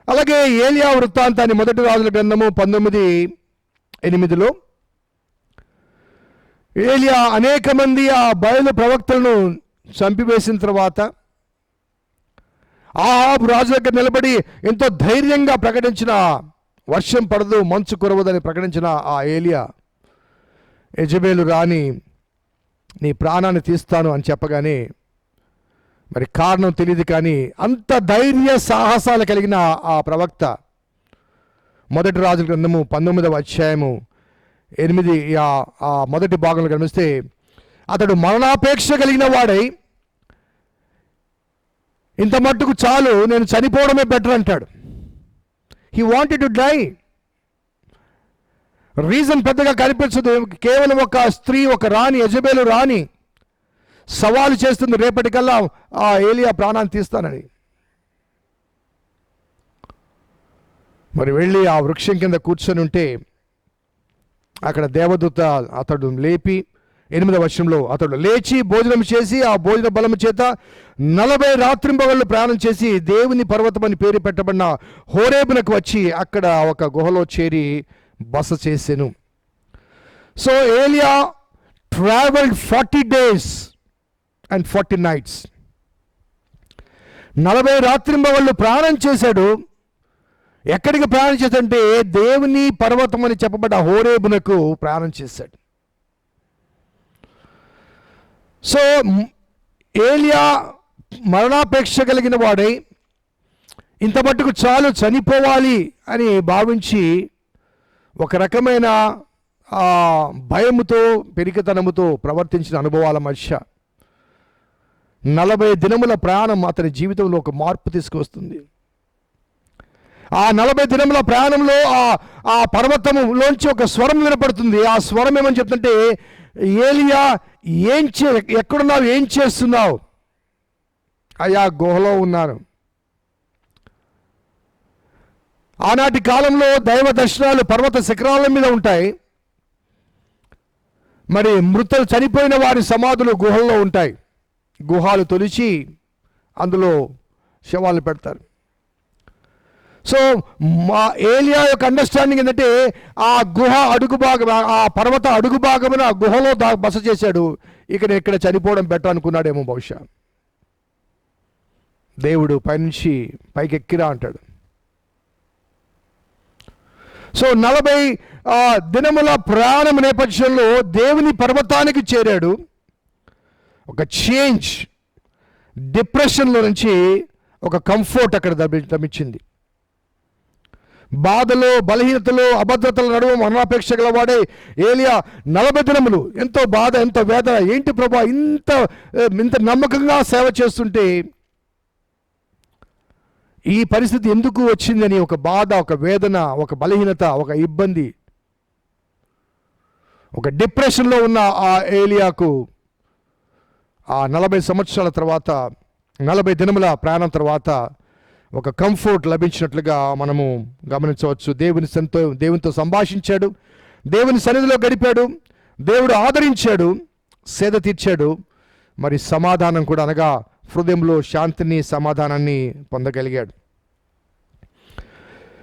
Speaker 1: అలాగే ఏలియా వృత్తాంతాన్ని 1 రాజుల గ్రంథము 19:8 ఏలియా అనేక మంది ఆ బయలు ప్రవక్తలను చంపివేసిన తర్వాత ఆహాబు రాజు దగ్గర నిలబడి ఎంతో ధైర్యంగా ప్రకటించిన, వర్షం పడదు మంచు కురవదని ప్రకటించిన ఆ ఏలియా, యెజబెలు రాణి నీ ప్రాణాన్ని తీస్తాను అని చెప్పగానే, మరి కారణం తెలియదు కానీ అంత ధైర్య సాహసాలు కలిగిన ఆ ప్రవక్త 1 రాజుల గ్రంథము 19వ అధ్యాయము 8 ఆ మొదటి భాగంలో గమనిస్తే, అతడు మరణాపేక్ష కలిగిన వాడై ఇంత మట్టుకు చాలు, నేను చనిపోవడమే బెటర్ అంటాడు. He wanted to die. Reason పెద్దగా కనిపించదు. కేవలం ఒక స్త్రీ, ఒక రాణి, యెజబెలు రాణి సవాలు చేస్తుంది, రేపటికల్లా ఆ ఏలియా ప్రాణాన్ని తీస్తానని. మరి వెళ్ళి ఆ వృక్షం కింద కూర్చొని ఉంటే అక్కడ దేవదూత అతడు లేపి 8వ వచనంలో, అతడు లేచి భోజనం చేసి ఆ భోజన బలము చేత 40 రాత్రింబగళ్ళు ప్రయాణం చేసి దేవుని పర్వతం అని పేరు పెట్టబడిన హోరేబునకు వచ్చి అక్కడ ఒక గుహలో చేరి బస చేసెను. సో ఏలియా ట్రావెల్డ్ 40 days and 40 nights. 40 రాత్రింబగళ్ళు ప్రయాణం చేశాడు. ఎక్కడికి ప్రయాణం చేశాడంటే దేవుని పర్వతం అని చెప్పబడ్డ హోరేబునకు ప్రయాణం చేశాడు. సో ఏలియా మరణాపేక్ష కలిగిన వాడై ఇంత మట్టుకు చాలు, చనిపోవాలి అని భావించి ఒక రకమైన భయముతో పెరిగితనముతో ప్రవర్తించిన అనుభవాల మధ్య 40 దినముల ప్రయాణం అతని జీవితంలో ఒక మార్పు తీసుకొస్తుంది. ఆ 40 దినముల ప్రయాణంలో ఆ పర్వతంలోంచి ఒక స్వరం వినపడుతుంది. ఆ స్వరం ఏమని చెప్తుంటే, ఏలియా ఎక్కడున్నావు, ఏం చేస్తున్నావు? అయ్యా గుహలో ఉన్నాను. ఆనాటి కాలంలో దైవ దర్శనాలు పర్వత శిఖరాల మీద ఉంటాయి. మరి మృతులు చనిపోయిన వారి సమాధులు గుహల్లో ఉంటాయి. గుహాలు తొలిచి అందులో శవాలు పెడతారు. సో మా ఏలియా యొక్క అండర్స్టాండింగ్ ఏంటంటే, ఆ గుహ అడుగు భాగం, ఆ పర్వత అడుగు భాగమున ఆ గుహలో బస చేశాడు. ఇక్కడ చనిపోవడం బెటర్ అనుకున్నాడేమో బహుశా. దేవుడు పైనుంచి పైకి ఎక్కిరా అంటాడు. సో 40 దినముల ప్రయాణం నేపథ్యంలో దేవుని పర్వతానికి చేరాడు. ఒక చేంజ్, డిప్రెషన్లో నుంచి ఒక కంఫర్ట్ అక్కడ లభించింది. బాధలో, బలహీనతలో, అభద్రతల నడుమ మరణాపేక్ష గలవాడే ఏలియా 40 దినములు ఎంతో బాధ, ఎంతో వేదన. ఏంటి ప్రభా ఇంత నమ్మకంగా సేవ చేస్తుంటే ఈ పరిస్థితి ఎందుకు వచ్చిందని ఒక బాధ, ఒక వేదన, ఒక బలహీనత, ఒక ఇబ్బంది, ఒక డిప్రెషన్లో ఉన్న ఆ ఏలియాకు ఆ 40 సంవత్సరాల తర్వాత, 40 దినముల ప్రయాణం తర్వాత ఒక కంఫర్ట్ లభించినట్లుగా మనము గమనించవచ్చు. దేవునితో సంభాషించాడు, దేవుని సన్నిధిలో గడిపాడు, దేవుడు ఆదరించాడు, సేద తీర్చాడు. మరి సమాధానం కూడా, అనగా హృదయంలో శాంతిని, సమాధానాన్ని పొందగలిగాడు.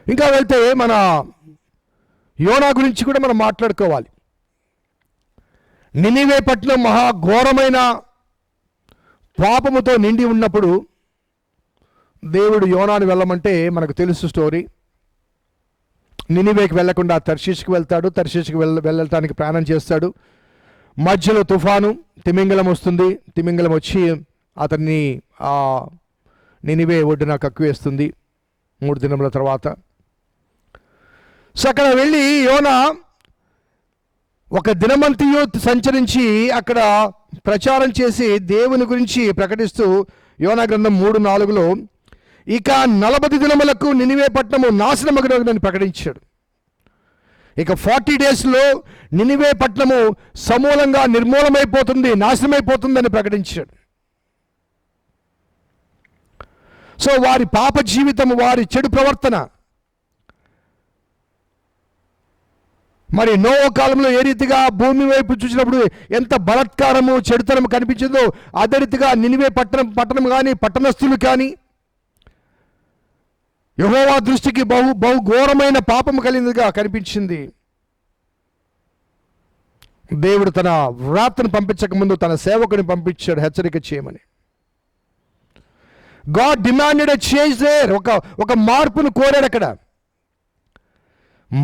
Speaker 1: ఇంకా వెళ్తే మన యోనా గురించి కూడా మనం మాట్లాడుకోవాలి. నినివే పట్టణం మహాఘోరమైన పాపముతో నిండి ఉన్నప్పుడు దేవుడు యోనాను వెళ్ళమంటే మనకు తెలుసు స్టోరీ. నినివేకి వెళ్లకుండా తర్షీష్కి వెళ్తాడు. తర్షీష్కి వెళ్ళటానికి ప్రయాణం చేస్తాడు. మధ్యలో తుఫాను, తిమింగలం వస్తుంది. తిమింగలం వచ్చి అతన్ని నినివే ఒడ్డున కక్కువేస్తుంది 3 దినముల తర్వాత. సో అక్కడ వెళ్ళి యోనా ఒక దినమంతియు సంచరించి అక్కడ ప్రచారం చేసి దేవుని గురించి ప్రకటిస్తూ, యోనా గ్రంథం 3:4 ఇక 40 దినములకు నినివే పట్టణము నాశనమగునని ప్రకటించాడు. ఇక 40 డేస్లో నినివే పట్టణము సమూలంగా నిర్మూలమైపోతుంది, నాశనమైపోతుందని ప్రకటించాడు. సో వారి పాప జీవితము, వారి చెడు ప్రవర్తన, మరి నోవా కాలంలో ఏ రీతిగా భూమి వైపు చూసినప్పుడు ఎంత బలాత్కారము చెడుతనము కనిపించిందో, అదే రీతిగా నినివే పట్టణం కానీ పట్టణస్థులు కానీ యెహోవా దృష్టికి బహు ఘోరమైన పాపము కలిగినదిగా కనిపించింది. దేవుడు తన వ్రాతను పంపించక ముందు తన సేవకుని పంపించాడు హెచ్చరిక చేయమని. God demanded a change their. ఒక మార్పును కోరాడు అక్కడ.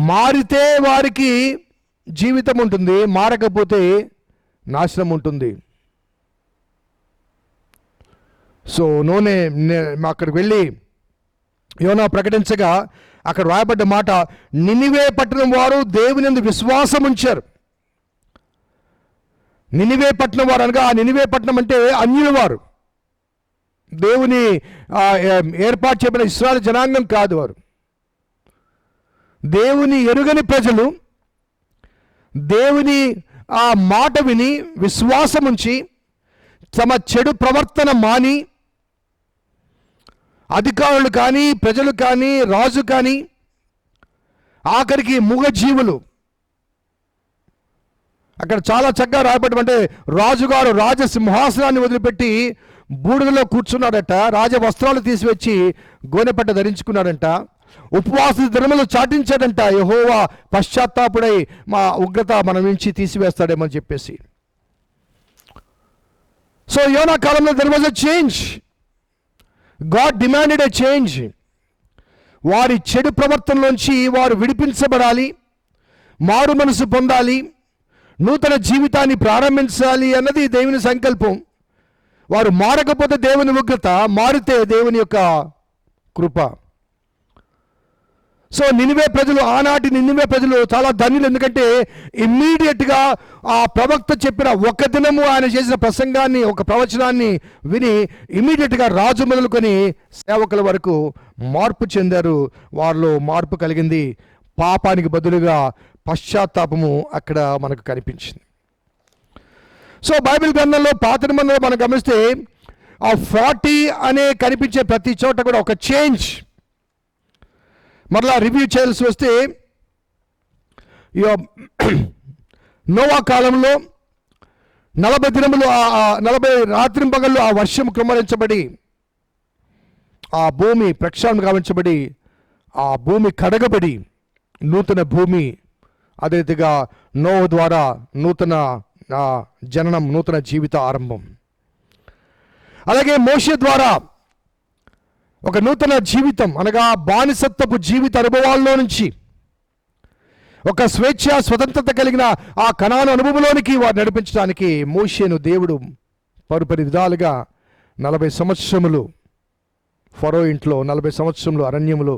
Speaker 1: మారితే వారికి జీవితం ఉంటుంది, మారకపోతే నాశనం ఉంటుంది. సో అక్కడికి వెళ్ళి యోనా ప్రకటించగా అక్కడ రాయబడ్డ మాట, నినివే పట్టణం వారు దేవుని యందు విశ్వాసం ఉంచారు. నినివే పట్టణం వారు అనగా, ఆ నినివే పట్టణం అంటే అన్యుల వారు, దేవుని ఏర్పాటు చేయబడిన ఇశ్రాయేలు జనాంగం కాదు. వారు దేవుని ఎరుగని ప్రజలు. దేవుని ఆ మాట విని విశ్వాసం ఉంచి తమ చెడు ప్రవర్తన మాని, అధికారులు కానీ ప్రజలు కానీ రాజు కానీ ఆఖరికి మూగజీవులు, అక్కడ చాలా చక్కగా రాయబడమంటే రాజుగారు రాజసింహాసనాన్ని వదిలిపెట్టి బూడిదలో కూర్చున్నాడట, రాజ వస్త్రాలు తీసివచ్చి గోనెపట్ట ధరించుకున్నాడంట, ఉపవాస దినములు చాటించాడంట, యెహోవా పశ్చాత్తాపుడై మా ఉగ్రత మన నుంచి తీసివేస్తాడేమని చెప్పేసి. సో యోనా కాలంలో there was a change. God demanded a change. వారి చెడు ప్రవర్తనలోంచి వారు విడిపించబడాలి, మారు మనసు పొందాలి, నూతన జీవితాన్ని ప్రారంభించాలి అన్నది దేవుని సంకల్పం. వారు మారకపోతే దేవుని ఉగ్రత, మారితే దేవుని యొక్క కృప. సో నినివే ప్రజలు, ఆనాటి నినివే ప్రజలు చాలా ధన్యులు. ఎందుకంటే ఇమ్మీడియట్గా ఆ ప్రవక్త చెప్పిన ఒక దినము ఆయన చేసిన ప్రసంగాన్ని, ఒక ప్రవచనాన్ని విని ఇమ్మీడియట్గా రాజు మొదలుకొని సేవకుల వరకు మార్పు చెందారు. వారిలో మార్పు కలిగింది. పాపానికి బదులుగా పశ్చాత్తాపము అక్కడ మనకు కనిపించింది. సో బైబిల్ గ్రంథంలో పాత నిబంధనలో మనం గమనిస్తే ఆ 40 అనే కనిపించే ప్రతి చోట కూడా ఒక చేంజ్. మరలా రివ్యూ చేయాల్సి వస్తే నోవా కాలంలో 40 దినములు 40 రాత్రింపగళ్ళు ఆ వర్షం కుమ్మరించబడి ఆ భూమి ప్రక్షాళన గావించబడి ఆ భూమి కడగబడి నూతన భూమి, అదే రీతిగా నోవా ద్వారా నూతన జననం, నూతన జీవిత ఆరంభం. అలాగే మోషే ద్వారా ఒక నూతన జీవితం, అనగా బానిసత్వపు జీవిత అనుభవాల్లో నుంచి ఒక స్వేచ్ఛ స్వతంత్రత కలిగిన ఆ కనాను అనుభవంలోనికి వారు నడిపించడానికి మోషేను దేవుడు పరుపరి విధాలుగా 40 సంవత్సరములు ఫరో ఇంట్లో, 40 సంవత్సరములు అరణ్యములు,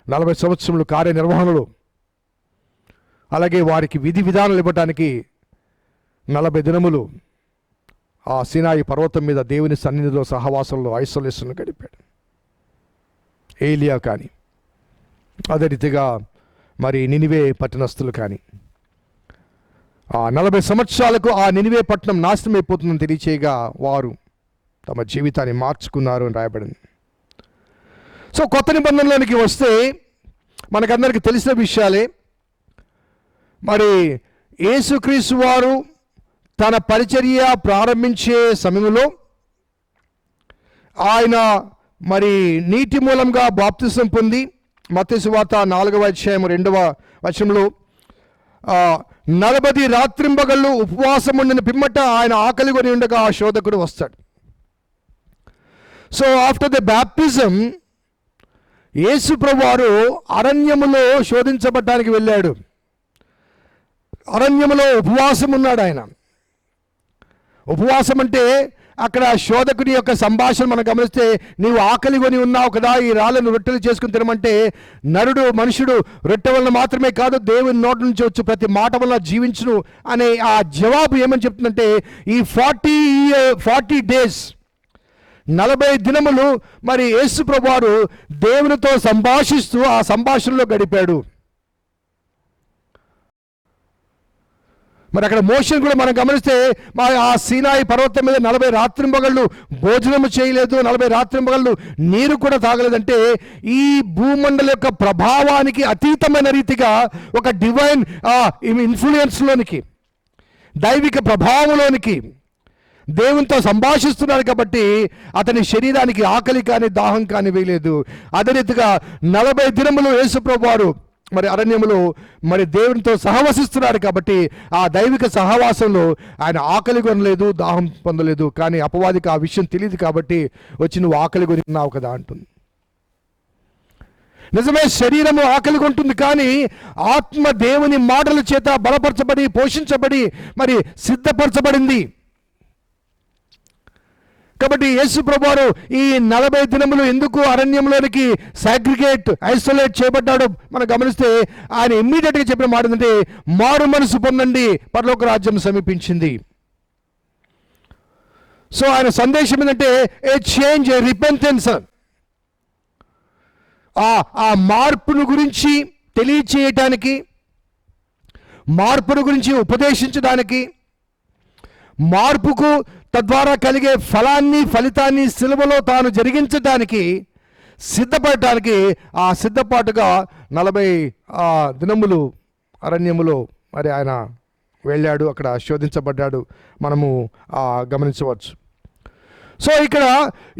Speaker 1: 40 సంవత్సరములు కార్యనిర్వహణలు, అలాగే వారికి విధి విధానాలు ఇవ్వడానికి 40 దినములు ఆ సీనాయి పర్వతం మీద దేవుని సన్నిధిలో సహవాసంలో ఐసోలేషన్లో గడిపాడు. ఏలియా కానీ, అదే రీతిగా మరి నినివే పట్టణస్థులు కానీ ఆ 40 సంవత్సరాలకు ఆ నినివే పట్టణం నాశనం అయిపోతుందని తెలియచేయగా వారు తమ జీవితాన్ని మార్చుకున్నారు అని రాయబడింది. సో కొత్త నిబంధనలోనికి వస్తే మనకందరికీ తెలిసిన విషయాలే. మరి యేసుక్రీస్తు వారు తన పరిచర్య ప్రారంభించే సమయంలో ఆయన మరి నీటి మూలంగా బాప్తిసం పొంది మత్తయి సువార్త 4వ అధ్యాయం 2వ వచనంలో 40 రాత్రింబగళ్ళు ఉపవాసం ఉండిన పిమ్మట ఆయన ఆకలి కొని ఉండగా ఆ శోధకుడు వస్తాడు. సో ఆఫ్టర్ ద బ్యాప్టిజం యేసు ప్రభువు వారు అరణ్యములో శోధించబడ్డానికి వెళ్ళాడు. అరణ్యములో ఉపవాసం ఉన్నాడు ఆయన. ఉపవాసం అంటే అక్కడ శోధకుని యొక్క సంభాషణ మనం గమనిస్తే, నీవు ఆకలి కొని ఉన్నావు కదా, ఈ రాళ్ళను రొట్టెలు చేసుకుని తినమంటే, మనుషుడు రొట్టె వలన మాత్రమే కాదు దేవుని నోటి నుంచి వచ్చి ప్రతి మాట వలన జీవించును అనే ఆ జవాబు ఏమని చెప్తుందంటే, ఈ 40 డేస్ 40 దినములు మరి యేసు ప్రభువారు దేవునితో సంభాషిస్తూ ఆ సంభాషణలో గడిపాడు. మరి అక్కడ మోషన్ కూడా మనం గమనిస్తే ఆ సీనాయి పర్వతం మీద 40 రాత్రింబగళ్ళు భోజనము చేయలేదు, 40 రాత్రింబగళ్ళు నీరు కూడా తాగలేదంటే ఈ భూమండల యొక్క ప్రభావానికి అతీతమైన రీతిగా ఒక డివైన్ ఇన్ఫ్లుయెన్స్లోనికి, దైవిక ప్రభావంలోనికి దేవునితో సంభాషిస్తున్నాడు కాబట్టి అతని శరీరానికి ఆకలి కానీ దాహం కానీ వేయలేదు. అదే రీతిగా 40 దినములు యేసు ప్రభువారు మరి అరణ్యములో మరి దేవునితో సహవసిస్తున్నాడు కాబట్టి ఆ దైవిక సహవాసంలో ఆయన ఆకలి కొనలేదు, దాహం పొందలేదు. కానీ అపవాదికి ఆ విషయం తెలియదు కాబట్టి వచ్చి నువ్వు ఆకలి కొనిన్నావు కదా అంటుంది. నిజమే, శరీరము ఆకలి కొంటుంది, కానీ ఆత్మ దేవుని మాటల చేత బలపరచబడి పోషించబడి మరి సిద్ధపరచబడింది. కాబట్టి యేసు ప్రభువారు ఈ 40 దినములు ఎందుకు అరణ్యంలోనికి ఐసోలేట్ చేయబడ్డాడు మనం గమనిస్తే ఆయన ఇమ్మీడియట్గా చెప్పిన మాట ఏంటంటే మారు మనసు పొందండి, పరలోక రాజ్యం సమీపించింది. సో ఆయన సందేశం ఏంటంటే ఏ చేంజ్, ఏ రిపెంటెన్స్. ఆ మార్పును గురించి తెలియచేయటానికి, మార్పును గురించి ఉపదేశించడానికి, మార్పుకు తద్వారా కలిగే ఫలితాన్ని సిలువలో తాను జరిగించడానికి సిద్ధపడటానికి ఆ సిద్ధపాటుగా 40 దినములు అరణ్యములో మరి ఆయన వెళ్ళాడు, అక్కడ శోధించబడ్డాడు, మనము గమనించవచ్చు. సో ఇక్కడ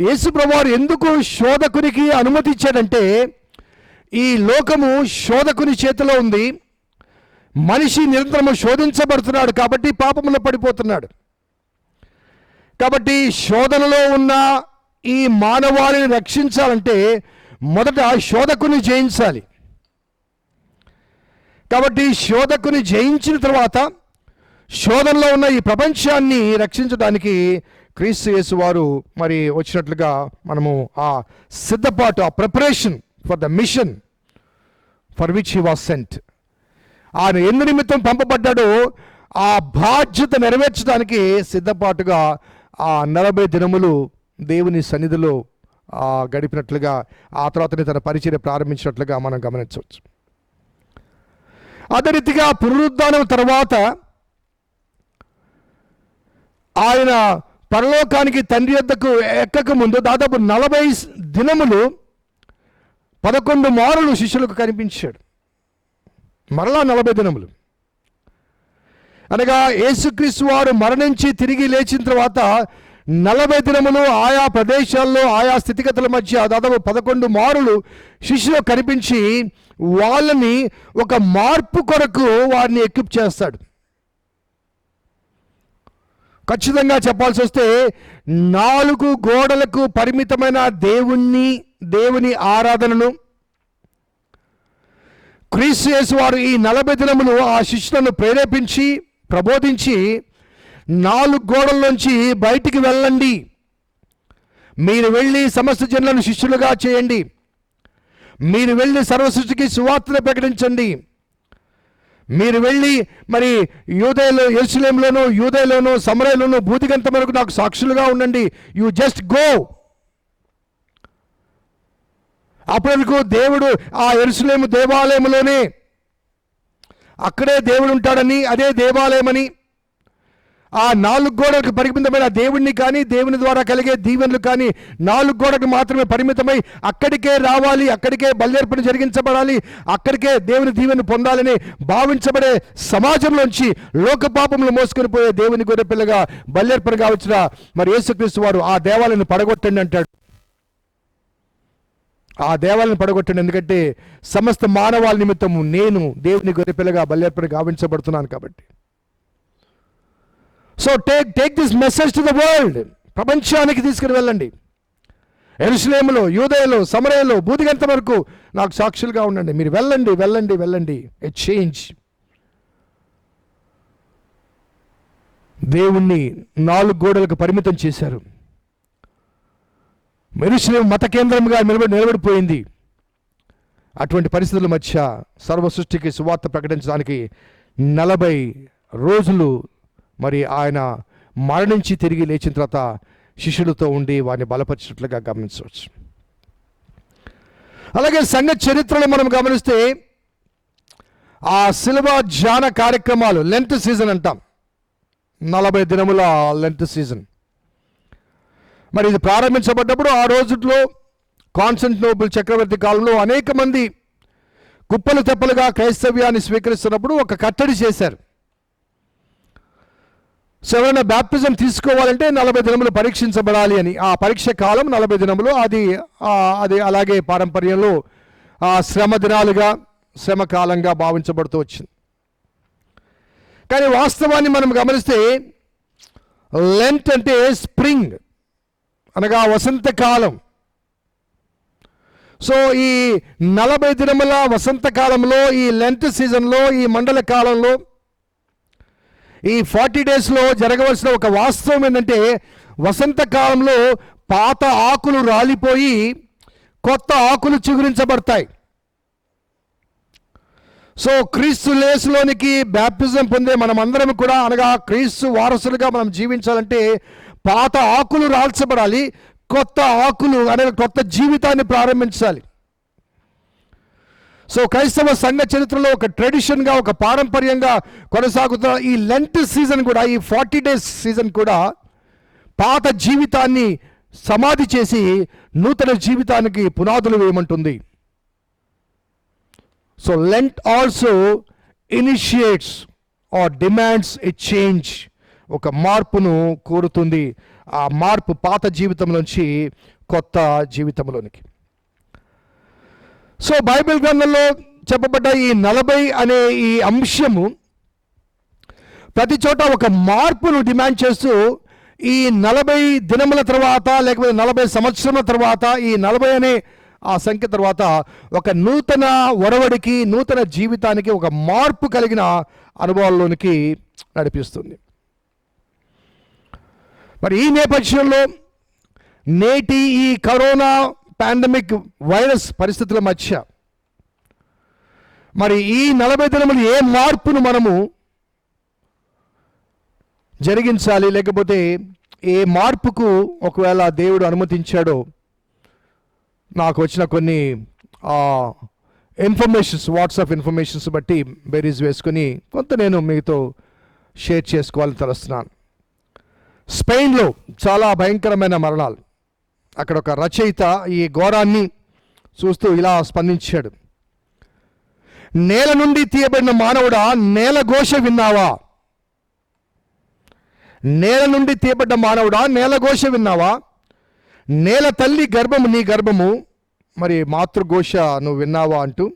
Speaker 1: యేసు ప్రభువారు ఎందుకు శోధకునికి అనుమతి ఇచ్చాడంటే ఈ లోకము శోధకుని చేతిలో ఉంది, మనిషి నిరంతరము శోధించబడుతున్నాడు కాబట్టి పాపములో పడిపోతున్నాడు. కాబట్టి శోధనలో ఉన్న ఈ మానవాళిని రక్షించాలంటే మొదట శోధకుని జయించాలి. కాబట్టి శోధకుని జయించిన తర్వాత శోధనలో ఉన్న ఈ ప్రపంచాన్ని రక్షించడానికి క్రీస్తు యేసు వారు మరి వచ్చినట్లుగా మనము ఆ సిద్ధపాటు, ఆ preparation for the mission for which he was cent, ఆయన ఎందు నిమిత్తం పంపబడ్డాడో ఆ బాధ్యత నెరవేర్చడానికి సిద్ధపాటుగా ఆ 40 దినములు దేవుని సన్నిధిలో గడిపినట్లుగా ఆ తర్వాతనే తన పరిచర్య ప్రారంభించినట్లుగా మనం గమనించవచ్చు. అదే రీతిగా పునరుద్ధానం తర్వాత ఆయన పరలోకానికి తండ్రి యొద్దకు ఎక్కక ముందు దాదాపు 40 దినములు 11 మారులు శిష్యులకు కనిపించాడు. మరలా 40 దినములు అనగా యేసుక్రీస్తు వారు మరణించి తిరిగి లేచిన తర్వాత 40 దినములు ఆయా ప్రదేశాల్లో ఆయా స్థితిగతుల మధ్య దాదాపు 11 మారులు శిష్యులకు కనిపించి వాళ్ళని ఒక మార్పు కొరకు వారిని ఎక్విప్ చేస్తాడు. ఖచ్చితంగా చెప్పాల్సి వస్తే 4 గోడలకు పరిమితమైన దేవుని ఆరాధనను క్రీస్తు యేసు వారు ఈ 40 దినములు ఆ శిష్యులను ప్రేరేపించి ప్రబోధించి 4 గోడల్లోంచి బయటికి వెళ్ళండి, మీరు వెళ్ళి సమస్త జనులను శిష్యులుగా చేయండి, మీరు వెళ్ళి సర్వసృష్టికి సువార్తను ప్రకటించండి, మీరు వెళ్ళి మరి యెరూషలేములోను యూదయలోను సమరయలోను భూదిగంతం వరకు నాకు సాక్షులుగా ఉండండి. You just go. అప్పటివరకు దేవుడు ఆ యెరూషలేము దేవాలయంలోనే అక్కడే దేవుడు ఉంటాడని, అదే దేవాలయమని, ఆ 4 గోడలకు పరిమితమైన దేవుణ్ణి కానీ దేవుని ద్వారా కలిగే దీవెనలు కానీ 4 గోడకు మాత్రమే పరిమితమై అక్కడికే రావాలి, అక్కడికే బల్యర్పణ జరిగించబడాలి, అక్కడికే దేవుని దీవెను పొందాలని భావించబడే సమాజంలోంచి లోక పాపములు మోసుకొని పోయే దేవుని గొర్రె పిల్లగా బల్యర్పణ కావచ్చిన మరి యేసుక్రీస్తు వారు ఆ దేవాలయాన్ని పడగొట్టండి అంటాడు. ఆ దేవాలయాన్ని పడగొట్టండి, ఎందుకంటే సమస్త మానవాళి నిమిత్తము నేను దేవుని గొర్రె పిల్లగా బల్యర్పణ గావించబడుతున్నాను కాబట్టి. So take this message to the world. ప్రపంచానికి తీసుకుని వెళ్ళండి. యెరూషలేములో యూదయలో సమరయలో భూదిగంతం వరకు నాకు సాక్షులుగా ఉండండి. మీరు వెళ్ళండి వెళ్ళండి వెళ్ళండి. ఏ చేంజ్. దేవుణ్ణి 4 గోడలకు పరిమితం చేశారు. యెరూషలేము మత కేంద్రంగా నిలబడిపోయింది. అటువంటి పరిస్థితుల మధ్య సర్వ సృష్టికి సువార్త ప్రకటించడానికి 40 రోజులు మరి ఆయన మరణించి తిరిగి లేచిన తర్వాత శిష్యులతో ఉండి వారిని బలపరిచినట్లుగా గమనించవచ్చు. అలాగే సంఘ చరిత్రలో మనం గమనిస్తే ఆ శిలువ ధ్యాన కార్యక్రమాలు, లెంట్ సీజన్ అంటాం, 40 దినముల లెంట్ సీజన్. మరి ఇది ప్రారంభించబడ్డప్పుడు ఆ రోజుల్లో కాన్స్టాంటినోపుల్ చక్రవర్తి కాలంలో అనేక మంది కుప్పలు తెప్పలుగా క్రైస్తవ్యాన్ని స్వీకరిస్తున్నప్పుడు ఒక కట్టడి చేశారు. సో ఎవరైనా బ్యాప్టిజం తీసుకోవాలంటే 40 దినములు పరీక్షించబడాలి అని. ఆ పరీక్ష కాలం 40 దినములు. అది అలాగే పారంపర్యంలో శ్రమ దినాలుగా, శ్రమ కాలంగా భావించబడుతూ వచ్చింది. కానీ వాస్తవాన్ని మనం గమనిస్తే లెంట్ అంటే స్ప్రింగ్ అనగా వసంతకాలం. సో ఈ 40 దినముల వసంతకాలంలో, ఈ లెంట్ సీజన్లో, ఈ మండల కాలంలో, ఈ 40 డేస్లో జరగవలసిన ఒక వాస్తవం ఏంటంటే వసంతకాలంలో పాత ఆకులు రాలిపోయి కొత్త ఆకులు చిగురించబడతాయి. సో క్రీస్తు లేసులోనికి బ్యాప్టిజం పొందే మనమందరం కూడా, అనగా క్రీస్తు వారసులుగా మనం జీవించాలంటే పాత ఆకులు రాల్చబడాలి, కొత్త ఆకులు అనగా కొత్త జీవితాన్ని ప్రారంభించాలి. సో క్రైస్తవ సంఘ చరిత్రలో ఒక ట్రెడిషన్గా, ఒక పారంపర్యంగా కొనసాగుతున్న ఈ లెంట్ సీజన్ కూడా, ఈ 40 డేస్ సీజన్ కూడా పాత జీవితాన్ని సమాధి చేసి నూతన జీవితానికి పునాదులు వేయమంటుంది. So Lent also initiates or demands a change. ఒక మార్పును కోరుతుంది. ఆ మార్పు పాత జీవితం నుంచి కొత్త జీవితంలోనికి. సో బైబిల్ గ్రంథంలో చెప్పబడ్డ ఈ 40 అనే ఈ అంశము ప్రతి చోట ఒక మార్పును డిమాండ్ చేస్తూ, ఈ 40 దినముల తర్వాత లేకపోతే 40 సంవత్సరముల తర్వాత, ఈ 40 అనే ఆ సంఖ్య తర్వాత ఒక నూతన ఒరవడికి, నూతన జీవితానికి, ఒక మార్పు కలిగిన అనుభవాల్లోనికి నడిపిస్తుంది. మరి ఈ నేపథ్యంలో నేటి ఈ కరోనా పాండమిక్ వైరస్ పరిస్థితుల మధ్య మరి ఈ 40 దినములు ఏ మార్పును మనము జరిగించాలి, లేకపోతే ఏ మార్పుకు ఒకవేళ దేవుడు అనుమతించాడో, నాకు వచ్చిన కొన్ని ఇన్ఫర్మేషన్స్, వాట్సాప్ ఇన్ఫర్మేషన్స్ బట్టి బేరీజ్ వేసుకొని కొంత నేను మీతో షేర్ చేసుకోవాలని తలుస్తున్నాను. స్పెయిన్లో చాలా భయంకరమైన మరణాలు. అక్కడ ఒక రచయిత ఈ ఘోరాన్ని చూస్తూ ఇలా స్పందించాడు. నేల నుండి తీయబడిన మానవుడా, నేల ఘోష విన్నావా? నేల నుండి తీయబడ్డ మానవుడా, నేల ఘోష విన్నావా? నేల తల్లి గర్భము నీ గర్భము, మరి మాతృఘోష నువ్వు విన్నావా అంటూ,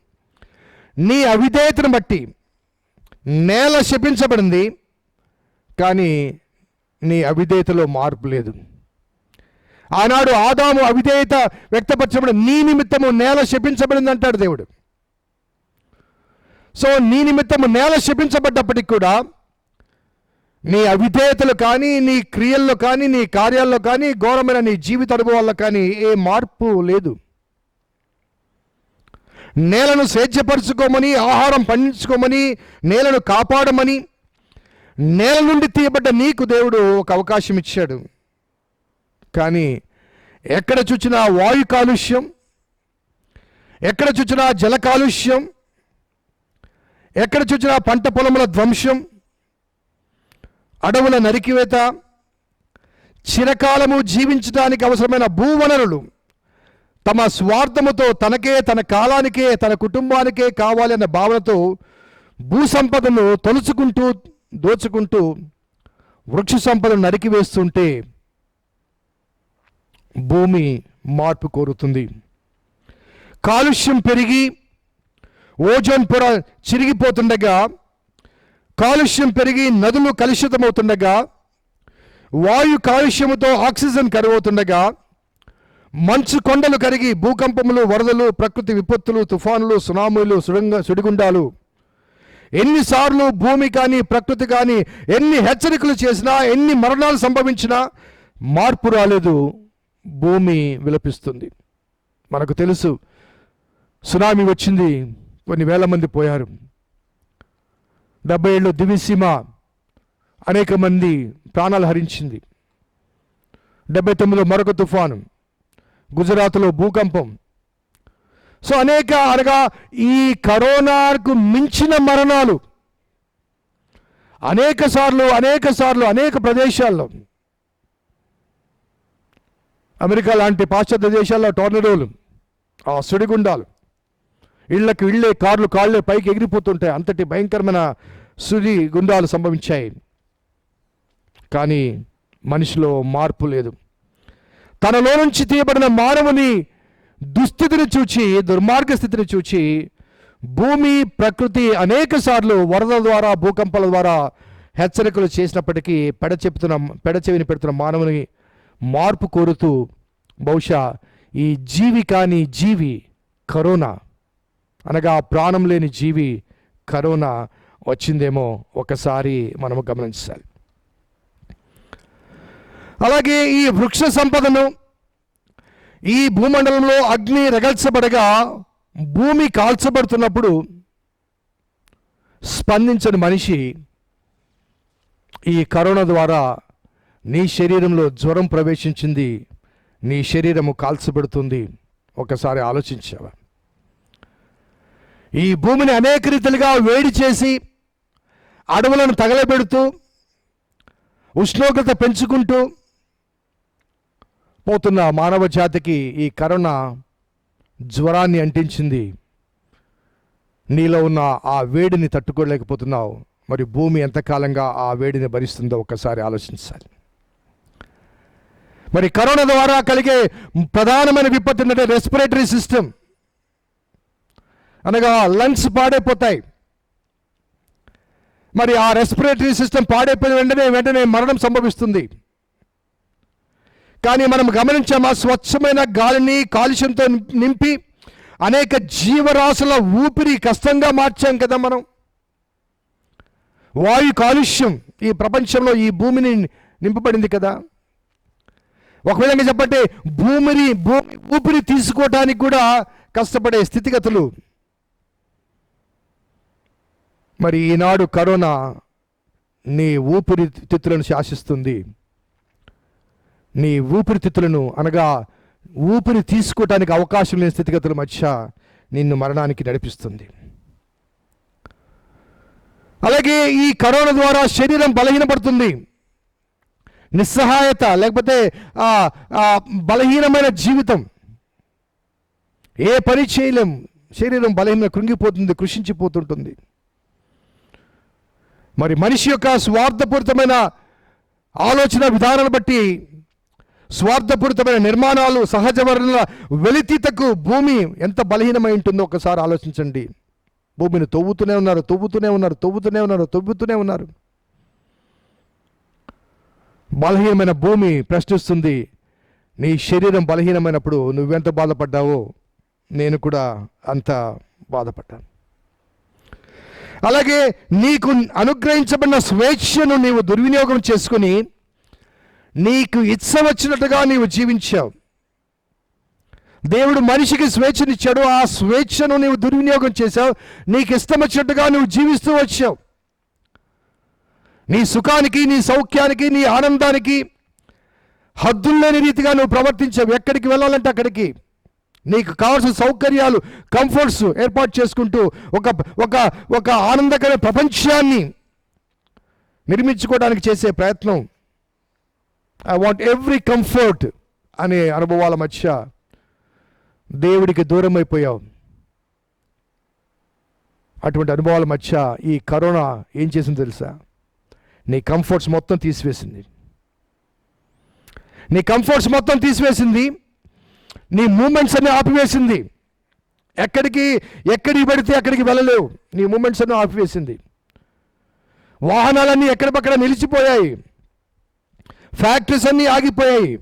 Speaker 1: నీ అవిధేయతను బట్టి నేల శపించబడింది, కానీ నీ అవిధేయతలో మార్పు లేదు. ఆనాడు ఆదాము అవిధేయత వ్యక్తపరచబడి నీ నిమిత్తము నేల శపించబడింది అంటాడు దేవుడు. సో నీ నిమిత్తము నేల శపించబడ్డప్పటికి కూడా నీ అవిధేయతలు కానీ, నీ క్రియల్లో కానీ, నీ కార్యాల్లో కానీ, ఘోరమైన నీ జీవిత అనుభవాల్లో కానీ ఏ మార్పు లేదు. నేలను సేద్యపరచుకోమని, ఆహారం పండించుకోమని, నేలను కాపాడమని నేల నుండి తీయబడ్డ నీకు దేవుడు ఒక అవకాశం ఇచ్చాడు. కానీ ఎక్కడ చూచినా వాయు కాలుష్యం, ఎక్కడ చూచినా జల కాలుష్యం, ఎక్కడ చూచినా పంట పొలముల ధ్వంసం, అడవుల నరికివేత, చిరకాలము జీవించడానికి అవసరమైన భూవనరులు తమ స్వార్థముతో తనకే, తన కాలానికే, తన కుటుంబానికే కావాలి అన్న భావనతో భూసంపదను తొలుచుకుంటూ, దోచుకుంటూ వృక్ష సంపదను నరికివేస్తుంటే భూమి మార్పు కోరుతుంది. కాలుష్యం పెరిగి ఓజోన్ పొర చిరిగిపోతుండగా, కాలుష్యం పెరిగి నదులు కలుషితమవుతుండగా, వాయు కాలుష్యముతో ఆక్సిజన్ కరువవుతుండగా, మంచు కొండలు కరిగి భూకంపములు, వరదలు, ప్రకృతి విపత్తులు, తుఫానులు, సునామీలు, సుడిగుండాలు, ఎన్నిసార్లు భూమి కానీ, ప్రకృతి కానీ ఎన్ని హెచ్చరికలు చేసినా, ఎన్ని మరణాలు సంభవించినా మార్పు రాలేదు. భూమి విలపిస్తుంది. మనకు తెలుసు, సునామీ వచ్చింది, కొన్ని వేల మంది పోయారు. 70 ఏళ్ళు దివిసీమ అనేక మంది ప్రాణాలు హరించింది. 79లో మరొక తుఫాను, గుజరాత్లో భూకంపం. సో అనగా ఈ కరోనాకు మించిన మరణాలు అనేక సార్లు అనేక ప్రదేశాల్లో, అమెరికా లాంటి పాశ్చాత్య దేశాల్లో టోర్నడోలు, ఆ సుడిగుండాలు, ఇళ్ళే కాళ్ళే పైకి ఎగిరిపోతుంటాయి. అంతటి భయంకరమైన సుడిగుండాలు సంభవించాయి. కానీ మనిషిలో మార్పు లేదు. తనలో నుంచి తీయబడిన మానవుని దుస్థితిని చూచి, దుర్మార్గ స్థితిని చూచి భూమి ప్రకృతి అనేక సార్లు వరదల ద్వారా, భూకంపాల ద్వారా హెచ్చరికలు చేసినప్పటికీ పెడచెవిని పెడుతున్న మానవుని మార్పు కోరుతూ బహుశా ఈ జీవి కరోనా, అనగా ప్రాణం లేని జీవి కరోనా వచ్చిందేమో ఒకసారి మనము గమనించాలి. అలాగే ఈ వృక్ష సంపదను, ఈ భూమండలంలో అగ్ని రగల్చబడగా భూమి కాల్చబడుతున్నప్పుడు స్పందించని మనిషి ఈ కరోనా ద్వారా నీ శరీరంలో జ్వరం ప్రవేశించింది, నీ శరీరము కాల్చబడుతుంది. ఒకసారి ఆలోచించావా? ఈ భూమిని అనేక రీతిలుగా వేడి చేసి అడవులను తగలబెడుతూ ఉష్ణోగ్రత పెంచుకుంటూ పోతున్న మానవ జాతికి ఈ కరోనా జ్వరాన్ని అంటించింది. నీలో ఉన్న ఆ వేడిని తట్టుకోలేకపోతున్నావు. మరి భూమి ఎంతకాలంగా ఆ వేడిని భరిస్తుందో ఒకసారి ఆలోచించాలి. మరి కరోనా ద్వారా కలిగే ప్రధానమైన విపత్తు ఏంటంటే రెస్పిరేటరీ సిస్టమ్, అనగా లంగ్స్ పాడైపోతాయి. మరి ఆ రెస్పిరేటరీ సిస్టమ్ పాడైపోయిన వెంటనే మరణం సంభవిస్తుంది. కానీ మనం గమనించామా, స్వచ్ఛమైన గాలిని కాలుష్యంతో నింపి అనేక జీవరాశుల ఊపిరి కష్టంగా మార్చాం కదా మనం. వాయు కాలుష్యం ఈ ప్రపంచంలో, ఈ భూమిని నింపబడింది కదా. ఒక విధంగా చెప్పంటే భూమి ఊపిరి తీసుకోవటానికి కూడా కష్టపడే స్థితిగతులు. మరి ఈనాడు కరోనా నీ ఊపిరితిత్తులను శాసిస్తుంది. నీ ఊపిరితిత్తులను, అనగా ఊపిరి తీసుకోవటానికి అవకాశం లేని స్థితిగతుల మధ్య నిన్ను మరణానికి నడిపిస్తుంది. అలాగే ఈ కరోనా ద్వారా శరీరం బలహీనపడుతుంది. నిస్సహాయత, లేకపోతే బలహీనమైన జీవితం, ఏ పని చేయలేం. శరీరం బలహీన కృంగిపోతుంది, కృషించిపోతుంటుంది. మరి మనిషి యొక్క స్వార్థపూరితమైన ఆలోచన విధానాన్ని బట్టి, స్వార్థపూరితమైన నిర్మాణాలు, సహజ వనరుల వెలితీతకు భూమి ఎంత బలహీనమై ఉంటుందో ఒకసారి ఆలోచించండి. భూమిని తవ్వుతూనే ఉన్నారు. బలహీనమైన భూమి ప్రశ్నిస్తుంది. నీ శరీరం బలహీనమైనప్పుడు నువ్వెంత బాధపడ్డావో నేను కూడా అంత బాధపడ్డాను. అలాగే నీకు అనుగ్రహించబడిన స్వేచ్ఛను నీవు దుర్వినియోగం చేసుకుని నీకు ఇచ్చ వచ్చినట్టుగా నీవు జీవించావు. దేవుడు మనిషికి స్వేచ్ఛనిచ్చాడు, ఆ స్వేచ్ఛను నీవు దుర్వినియోగం చేశావు. నీకు ఇష్టం వచ్చినట్టుగా నువ్వు జీవిస్తూ వచ్చావు. నీ సుఖానికి, నీ సౌఖ్యానికి, నీ ఆనందానికి హద్దుల్లేని రీతిగా నువ్వు ప్రవర్తించావు. ఎక్కడికి వెళ్ళాలంటే అక్కడికి నీకు కావాల్సిన సౌకర్యాలు, కంఫర్ట్స్ ఏర్పాటు చేసుకుంటూ ఒక ఆనందకర ప్రపంచాన్ని నిర్మించుకోవడానికి చేసే ప్రయత్నం, ఐ వాంట్ ఎవ్రీ కంఫర్ట్ అనే అనుభవాల మధ్య దేవుడికి దూరం అయిపోయావు. అటువంటి అనుభవాల మధ్య ఈ కరోనా ఏం చేసిందో తెలుసా? నీ కంఫర్ట్స్ మొత్తం తీసివేసింది. నీ మూమెంట్స్ అన్ని ఆపివేసింది. ఎక్కడికి పడితే అక్కడికి వెళ్ళలేవు. నీ మూమెంట్స్ అన్ని ఆపివేసింది. వాహనాలన్నీ ఎక్కడిపక్కడ నిలిచిపోయాయి. ఫ్యాక్టరీస్ అన్నీ ఆగిపోయాయి.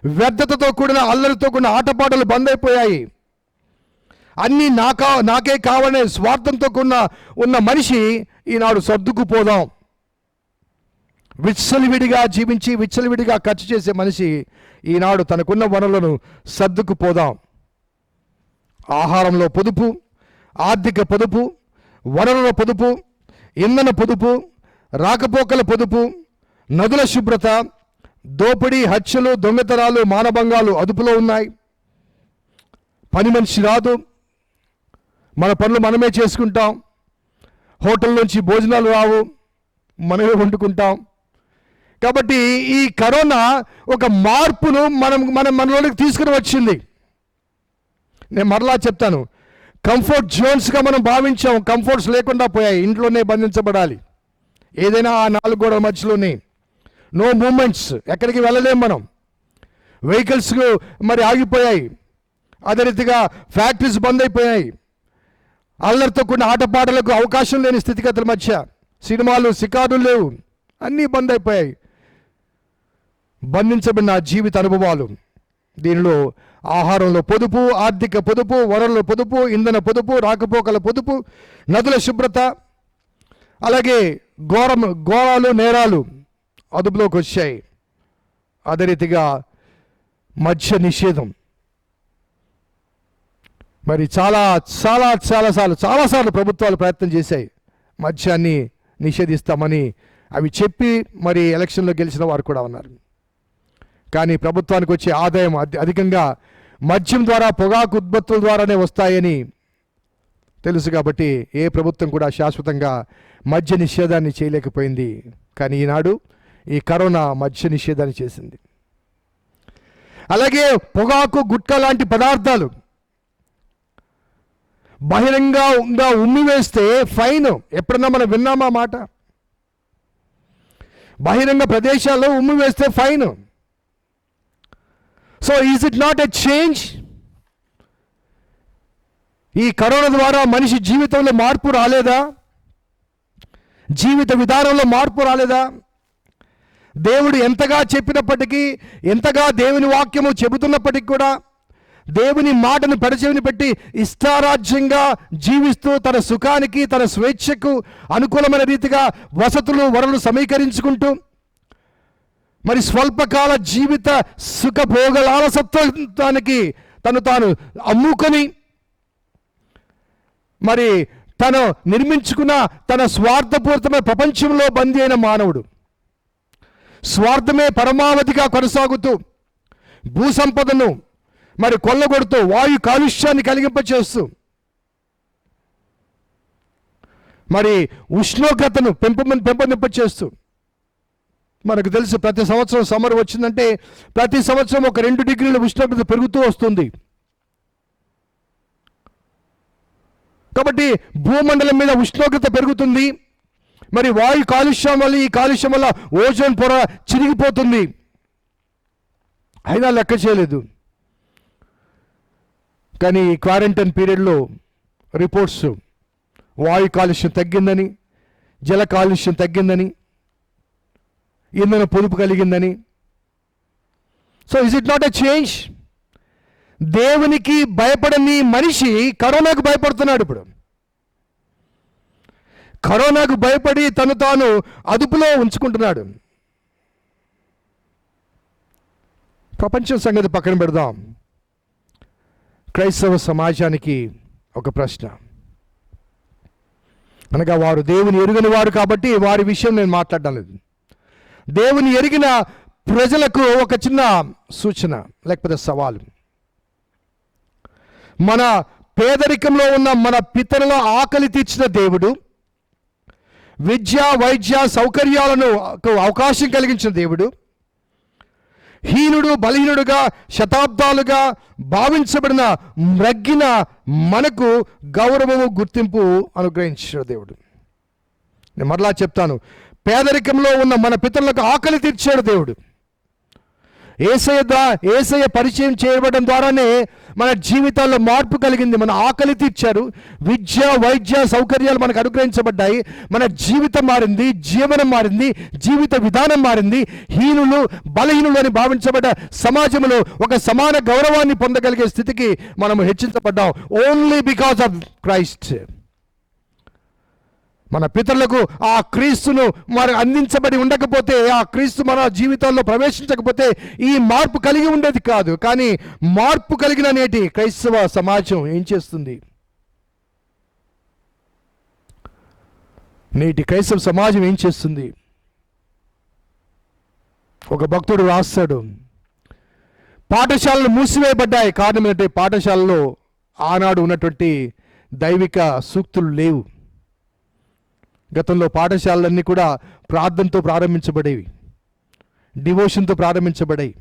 Speaker 1: వ్యర్థతతో కూడిన, అల్లరితో కూడిన ఆటపాటలు బంద్ అయిపోయాయి. అన్నీ నాకే కావాలనే స్వార్థంతో ఉన్న మనిషి ఈనాడు సర్దుకుపోదాం, విచ్చలవిడిగా జీవించి విచ్చలవిడిగా ఖర్చు చేసే మనిషి ఈనాడు తనకున్న వనరులను సర్దుకుపోదాం. ఆహారంలో పొదుపు, ఆర్థిక పొదుపు, వనరుల పొదుపు, ఇంధన పొదుపు, రాకపోకల పొదుపు, నదుల శుభ్రత, దోపిడీ, హత్యలు, దొంగతనాలు, మానభంగాలు అదుపులో ఉన్నాయి. పని మనిషి రాదు, మన పనులు మనమే చేసుకుంటాం. హోటల్ నుంచి భోజనాలు రావు, మనమే వండుకుంటాం. కాబట్టి ఈ కరోనా ఒక మార్పును మనలోకి తీసుకుని వచ్చింది. నేను మరలా చెప్తాను, కంఫర్ట్ జోన్స్గా మనం భావించాం. కంఫర్ట్స్ లేకుండా పోయాయి. ఇంట్లోనే బంధించబడాలి, ఏదైనా ఆ 4 గోడల మధ్యలోనే. నో మూమెంట్స్, ఎక్కడికి వెళ్ళలేం మనం. వెహికల్స్ మరి ఆగిపోయాయి. అదే రీతిగా ఫ్యాక్టరీస్ బంద్ అయిపోయాయి. అల్లరితో కూడిన ఆటపాటలకు అవకాశం లేని స్థితిగతుల మధ్య సినిమాలు, షికారులు లేవు, అన్నీ బంద్ అయిపోయాయి. బంధించబడిన జీవిత అనుభవాలు. దీనిలో ఆహారంలో పొదుపు, ఆర్థిక పొదుపు, వనరుల పొదుపు, ఇంధన పొదుపు, రాకపోకల పొదుపు, నదుల శుభ్రత, అలాగే ఘోరాలు, నేరాలు అదుపులోకి వచ్చాయి. అదే రీతిగా మద్య నిషేధం. మరి చాలాసార్లు ప్రభుత్వాలు ప్రయత్నం చేశాయి మద్యాన్ని నిషేధిస్తామని. అవి చెప్పి మరి ఎలక్షన్లో గెలిచిన వారు కూడా ఉన్నారు. కానీ ప్రభుత్వానికి వచ్చే ఆదాయం అధికంగా మద్యం ద్వారా, పొగాకు ఉత్పత్తుల ద్వారానే వస్తాయని తెలుసు. కాబట్టి ఏ ప్రభుత్వం కూడా శాశ్వతంగా మద్య నిషేధాన్ని చేయలేకపోయింది. కానీ ఈనాడు ఈ కరోనా మద్య నిషేధాన్ని చేసింది. అలాగే పొగాకు, గుట్కా లాంటి పదార్థాలు బహిరంగంగా ఉమ్మివేస్తే ఫైన్. ఎప్పుడన్నా మనం విన్నామా మాట? బహిరంగ ప్రదేశాల్లో ఉమ్మివేస్తే fine. So is it not a change? ఈ కరోనా ద్వారా మనిషి జీవితంలో మార్పు రాలేదా? జీవిత విధానంలో మార్పు రాలేదా? దేవుడు ఎంతగా చెప్పినప్పటికీ, ఎంతగా దేవుని వాక్యము చెబుతున్నప్పటికీ కూడా దేవుని మాటను పెడచెవిని పెట్టి ఇష్టారాజ్యంగా జీవిస్తూ తన సుఖానికి, తన స్వేచ్ఛకు అనుకూలమైన రీతిగా వసతులు, వనరులు సమీకరించుకుంటూ మరి స్వల్పకాల జీవిత సుఖభోగలాలసత్వానికి తాను అమ్ముకొని మరి తను నిర్మించుకున్న తన స్వార్థపూరితమైన ప్రపంచంలో బందీ అయిన మానవుడు, స్వార్థమే పరమావధిగా కొనసాగుతూ భూసంపదను మరి కొల్లగొడుతూ వాయు కాలుష్యాన్ని కలిగింపచేస్తూ మరి ఉష్ణోగ్రతను పెంపొందింపచేస్తూ, మనకు తెలుసు ప్రతి సంవత్సరం సమ్మర్ వచ్చిందంటే ప్రతి సంవత్సరం ఒక 2 డిగ్రీల ఉష్ణోగ్రత పెరుగుతూ వస్తుంది. కాబట్టి భూమండలం మీద ఉష్ణోగ్రత పెరుగుతుంది. మరి వాయు కాలుష్యం వల్ల, ఈ కాలుష్యం వల్ల ఓజోన్ పొర చిరిగిపోతుంది. అయినా లెక్క చేయలేదు. కానీ ఈ క్వారంటైన్ పీరియడ్లో రిపోర్ట్స్ వాయు కాలుష్యం తగ్గిందని, జల కాలుష్యం తగ్గిందని, ఇంధన పొదుపు కలిగిందని. So is it not a change? దేవునికి భయపడని మనిషి కరోనాకు భయపడుతున్నాడు. ఇప్పుడు కరోనాకు భయపడి తాను అదుపులో ఉంచుకుంటున్నాడు. ప్రపంచం సంగతి పక్కన పెడదాం. క్రైస్తవ సమాజానికి ఒక ప్రశ్న. అనగా వారు దేవుని ఎరుగని వారు కాబట్టి వారి విషయం నేను మాట్లాడడం లేదు. దేవుని ఎరిగిన ప్రజలకు ఒక చిన్న సూచన లేకపోతే సవాలు. మన పేదరికంలో ఉన్న మన పితరుల ఆకలి తీర్చిన దేవుడు, విద్య, వైద్య సౌకర్యాలను అవకాశం కలిగించిన దేవుడు, హీనుడు, బలహీనుడుగా శతాబ్దాలుగా భావించబడిన మ్రగ్గిన మనకు గౌరవము, గుర్తింపు అనుగ్రహించిన దేవుడు. నేను మరలా చెప్తాను, పేదరికంలో ఉన్న మన పితరులకు ఆకలి తీర్చాడు దేవుడు. యేసయ్య పరిచయం చేయబడడం ద్వారానే మన జీవితాల్లో మార్పు కలిగింది. మన ఆకలి తీర్చారు. విద్య, వైద్య సౌకర్యాలు మనకు అనుగ్రహించబడ్డాయి. మన జీవితం మారింది, జీవనం మారింది, జీవిత విధానం మారింది. హీనులు, బలహీనులు అని భావించబడ్డ సమాజంలో ఒక సమాన గౌరవాన్ని పొందగలిగే స్థితికి మనం హెచ్చించబడ్డాం. Only because of Christ. మన పితరులకు ఆ క్రీస్తును మరి అందించబడి ఉండకపోతే, ఆ క్రీస్తు మన జీవితాల్లో ప్రవేశించకపోతే ఈ మార్పు కలిగి ఉండేది కాదు. కానీ మార్పు కలిగిన నేటి క్రైస్తవ సమాజం ఏం చేస్తుంది? నేటి క్రైస్తవ సమాజం ఏం చేస్తుంది? ఒక భక్తుడు రాస్తాడు, పాఠశాలలు మూసివేయబడ్డాయి. కారణం ఏంటంటే పాఠశాలలో ఆనాడు ఉన్నటువంటి దైవిక సూక్తులు లేవు. గతంలో పాఠశాలలన్నీ కూడా ప్రార్థనతో ప్రారంభించబడేవి, డివోషన్తో ప్రారంభించబడాయి.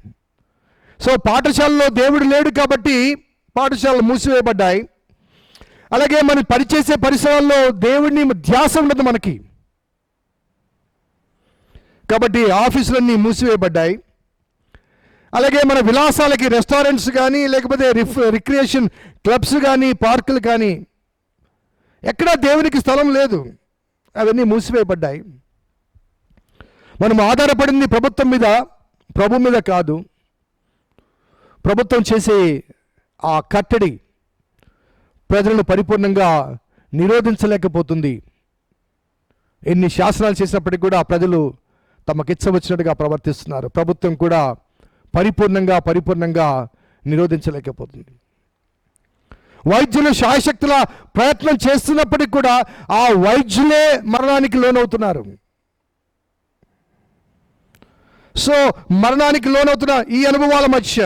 Speaker 1: సో పాఠశాలలో దేవుడు లేడు కాబట్టి పాఠశాలలు మూసివేయబడ్డాయి. అలాగే మనం పనిచేసే పరిసరాల్లో దేవుడిని ధ్యాస ఉండదు మనకి, కాబట్టి ఆఫీసులన్నీ మూసివేయబడ్డాయి. అలాగే మన విలాసాలకి రెస్టారెంట్స్ కానీ లేకపోతే రిక్రియేషన్ క్లబ్స్ కానీ పార్కులు కానీ ఎక్కడా దేవునికి స్థలం లేదు, అవన్నీ మూసివేయబడ్డాయి. మనం ఆధారపడింది ప్రభుత్వం మీద, ప్రభు మీద కాదు. ప్రభుత్వం చేసే ఆ కట్టడి ప్రజలను పరిపూర్ణంగా నిరోధించలేకపోతుంది. ఎన్ని శాసనాలు చేసినప్పటికీ కూడా ప్రజలు తమకిచ్చ వచ్చినట్టుగా ప్రవర్తిస్తున్నారు. ప్రభుత్వం కూడా పరిపూర్ణంగా నిరోధించలేకపోతుంది. వైద్యులు శాయశక్తుల ప్రయత్నం చేస్తున్నప్పటికీ కూడా ఆ వైద్యులే మరణానికి లోనవుతున్నారు. సో మరణానికి లోనవుతున్న ఈ అనుభవాల మధ్య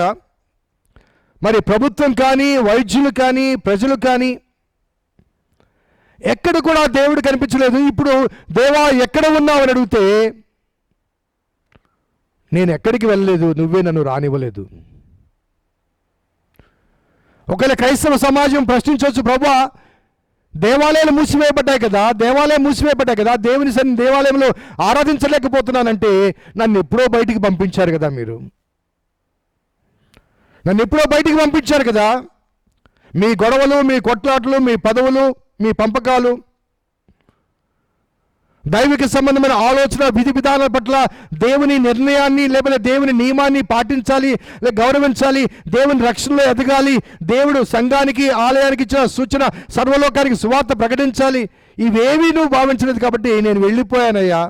Speaker 1: మరి ప్రభుత్వం కానీ వైద్యులు కానీ ప్రజలు కానీ ఎక్కడ కూడా దేవుడు కనిపించలేదు. ఇప్పుడు దేవా ఎక్కడ ఉన్నావు అని అడిగితే, నేను ఎక్కడికి వెళ్ళలేదు, నువ్వే నన్ను రానివ్వలేదు. ఒకవేళ క్రైస్తవ సమాజం ప్రశ్నించవచ్చు, ప్రభువా దేవాలయాలు మూసివేయబడ్డాయి కదా, దేవుని దేవాలయంలో ఆరాధించలేకపోతున్నానంటే నన్ను ఎప్పుడో బయటికి పంపించారు కదా, మీ గొడవలు, మీ కొట్లాటలు, మీ పదవులు, మీ పంపకాలు, దైవిక సంబంధమైన ఆలోచన విధి విధానాల పట్ల దేవుని నిర్ణయాన్ని లేకపోతే దేవుని నియమాన్ని పాటించాలి, గౌరవించాలి, దేవుని రక్షణలో ఎదగాలి, దేవుడు సంఘానికి ఆలయానికి ఇచ్చిన సూచన సర్వలోకానికి సువార్త ప్రకటించాలి, ఇవేమీ నువ్వు భావించలేదు కాబట్టి నేను వెళ్ళిపోయానయ్యా.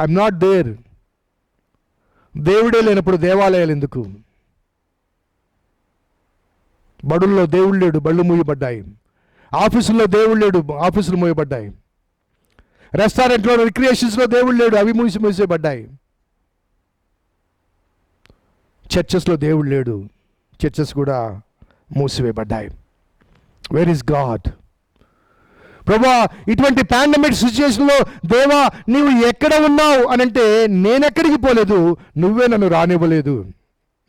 Speaker 1: I'm not there. దేవుడే లేనప్పుడు దేవాలయాలు ఎందుకు? బడుల్లో దేవుడు లేడు, బళ్ళు మూయబడ్డాయి. ఆఫీసుల్లో దేవుడు లేడు, ఆఫీసులు మూయబడ్డాయి. రెస్టారెంట్లో రిక్రియేషన్స్లో దేవుడు లేడు, అవి మూసివేయబడ్డాయి. చర్చెస్లో దేవుడు లేడు, చర్చెస్ కూడా మూసివేయబడ్డాయి. Where is God? ప్రభా ఇటువంటి పాండమిక్ సిచ్యుయేషన్లో దేవా నీవు ఎక్కడ ఉన్నావు అని అంటే, నేనెక్కడికి పోలేదు, నువ్వే నన్ను రానివ్వలేదు.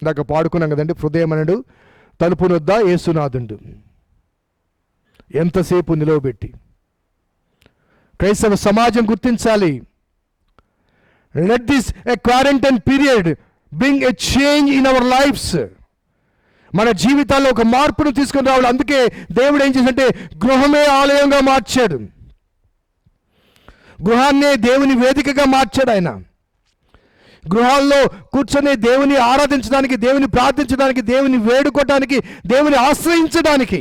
Speaker 1: ఇందాక పాడుకున్నాం కదండి, హృదయమనుడు తలుపు నొద్ద యేసునాథుండు. ఎంతసేపు నిలవబెట్టి క్రైస్తవ సమాజం గుర్తించాలి. Let this a quarantine period bring a change in our lives. మన జీవితాల్లో ఒక మార్పును తీసుకొని రావాలి. అందుకే దేవుడు ఏం చేశాడంటే గృహమే ఆలయంగా మార్చాడు, గృహాన్నే దేవుని వేదికగా మార్చాడు. ఆయన గృహాల్లో కూర్చొని దేవుని ఆరాధించడానికి, దేవుని ప్రార్థించడానికి, దేవుని వేడుకోవడానికి, దేవుని ఆశ్రయించడానికి,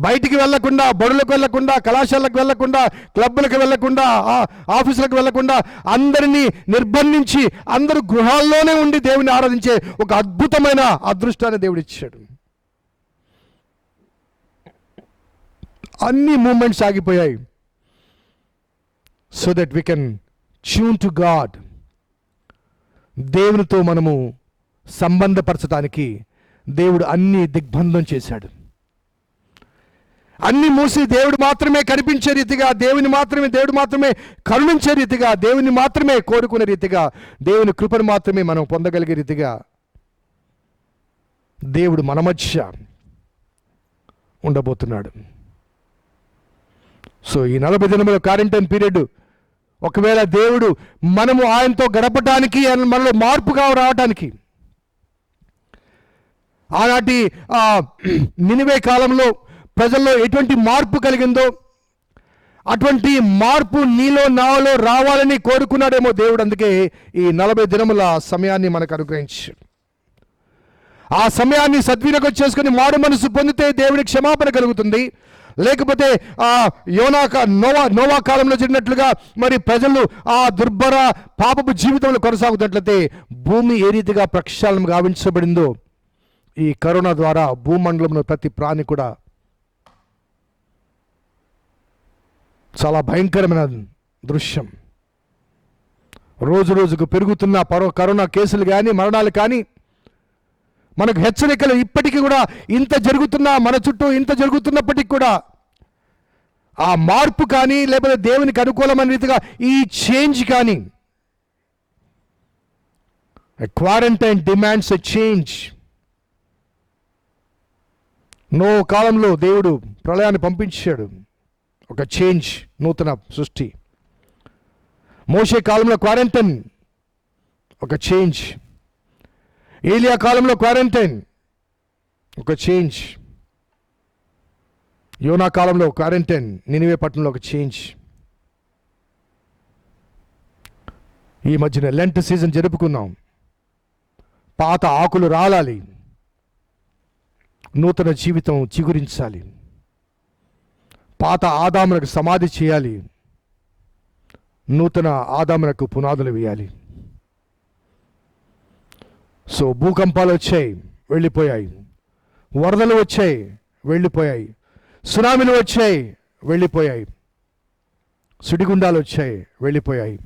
Speaker 1: బయటికి వెళ్లకుండా, బడులకు వెళ్లకుండా, కళాశాలకు వెళ్లకుండా, క్లబ్బులకు వెళ్లకుండా, ఆఫీసులకు వెళ్లకుండా అందరినీ నిర్బంధించి అందరూ గృహాల్లోనే ఉండి దేవుని ఆరాధించే ఒక అద్భుతమైన అదృష్టాన్ని దేవుడు ఇచ్చాడు. అన్ని మూమెంట్స్ ఆగిపోయాయి. So that we can tune to God. దేవునితో మనము సంబంధపరచడానికి దేవుడు అన్ని దిగ్బంధం చేశాడు. అన్ని మూసి దేవుడు మాత్రమే కనిపించే రీతిగా, దేవుడు మాత్రమే కరుణించే రీతిగా, దేవుని మాత్రమే కోరుకునే రీతిగా, దేవుని కృపను మాత్రమే మనం పొందగలిగే రీతిగా దేవుడు మన మధ్య ఉండబోతున్నాడు. సో ఈ 40 దినముల క్వారంటైన్ పీరియడ్, ఒకవేళ దేవుడు మనము ఆయనతో గడపడానికి, మనలో మార్పుగా రావడానికి, ఆనాటి నినివే కాలంలో ప్రజల్లో ఎటువంటి మార్పు కలిగిందో అటువంటి మార్పు నీలో నాలో రావాలని కోరుకున్నాడేమో దేవుడు. అందుకే ఈ 40 దినముల సమయాన్ని మనకు అనుగ్రహించాడు. ఆ సమయాన్ని సద్వినియోగం చేసుకుని మారు మనసు పొందితే దేవుడికి క్షమాపణ కలుగుతుంది. లేకపోతే నోవా కాలంలో జరిగినట్లుగా మరి ప్రజలు ఆ దుర్భర పాపపు జీవితంలో కొనసాగుతున్నట్లయితే భూమి ఏ రీతిగా ప్రక్షాళన గావించబడిందో ఈ కరోనా ద్వారా భూమండలంలో ప్రతి ప్రాణి కూడా చాలా భయంకరమైన దృశ్యం. రోజు రోజుకు పెరుగుతున్న కరోనా కేసులు కానీ మరణాలు కానీ మనకు హెచ్చరికలు ఇప్పటికీ కూడా ఇంత జరుగుతున్నా, మన చుట్టూ ఇంత జరుగుతున్నప్పటికీ కూడా ఆ మార్పు కానీ లేకపోతే దేవునికి అనుకూలమైన రీతిగా ఈ చేంజ్ కానీ, క్వారంటైన్ డిమాండ్స్ ఎ చేంజ్. నో కాలంలో దేవుడు ప్రళయాన్ని పంపించాడు, ఒక చేంజ్, నూతన సృష్టి. మోషే కాలంలో క్వారంటైన్, ఒక చేంజ్. ఏలియా కాలంలో క్వారంటైన్, ఒక చేంజ్. యోనా కాలంలో క్వారంటైన్, నినివే పట్టణంలో ఒక చేంజ్. ఈ మధ్యన లెంట్ సీజన్ జరుపుకున్నాం. పాత ఆకులు రాలాలి, నూతన జీవితం చిగురించాలి. పాత ఆదాములకు సమాధి చేయాలి, నూతన ఆదాములకు పునాదులు వేయాలి. సో భూకంపాలు వచ్చాయి, వెళ్ళిపోయాయి. వరదలు వచ్చాయి, వెళ్ళిపోయాయి. సునామీలు వచ్చాయి, వెళ్ళిపోయాయి. సుడిగుండాలు వచ్చాయి, వెళ్ళిపోయాయి.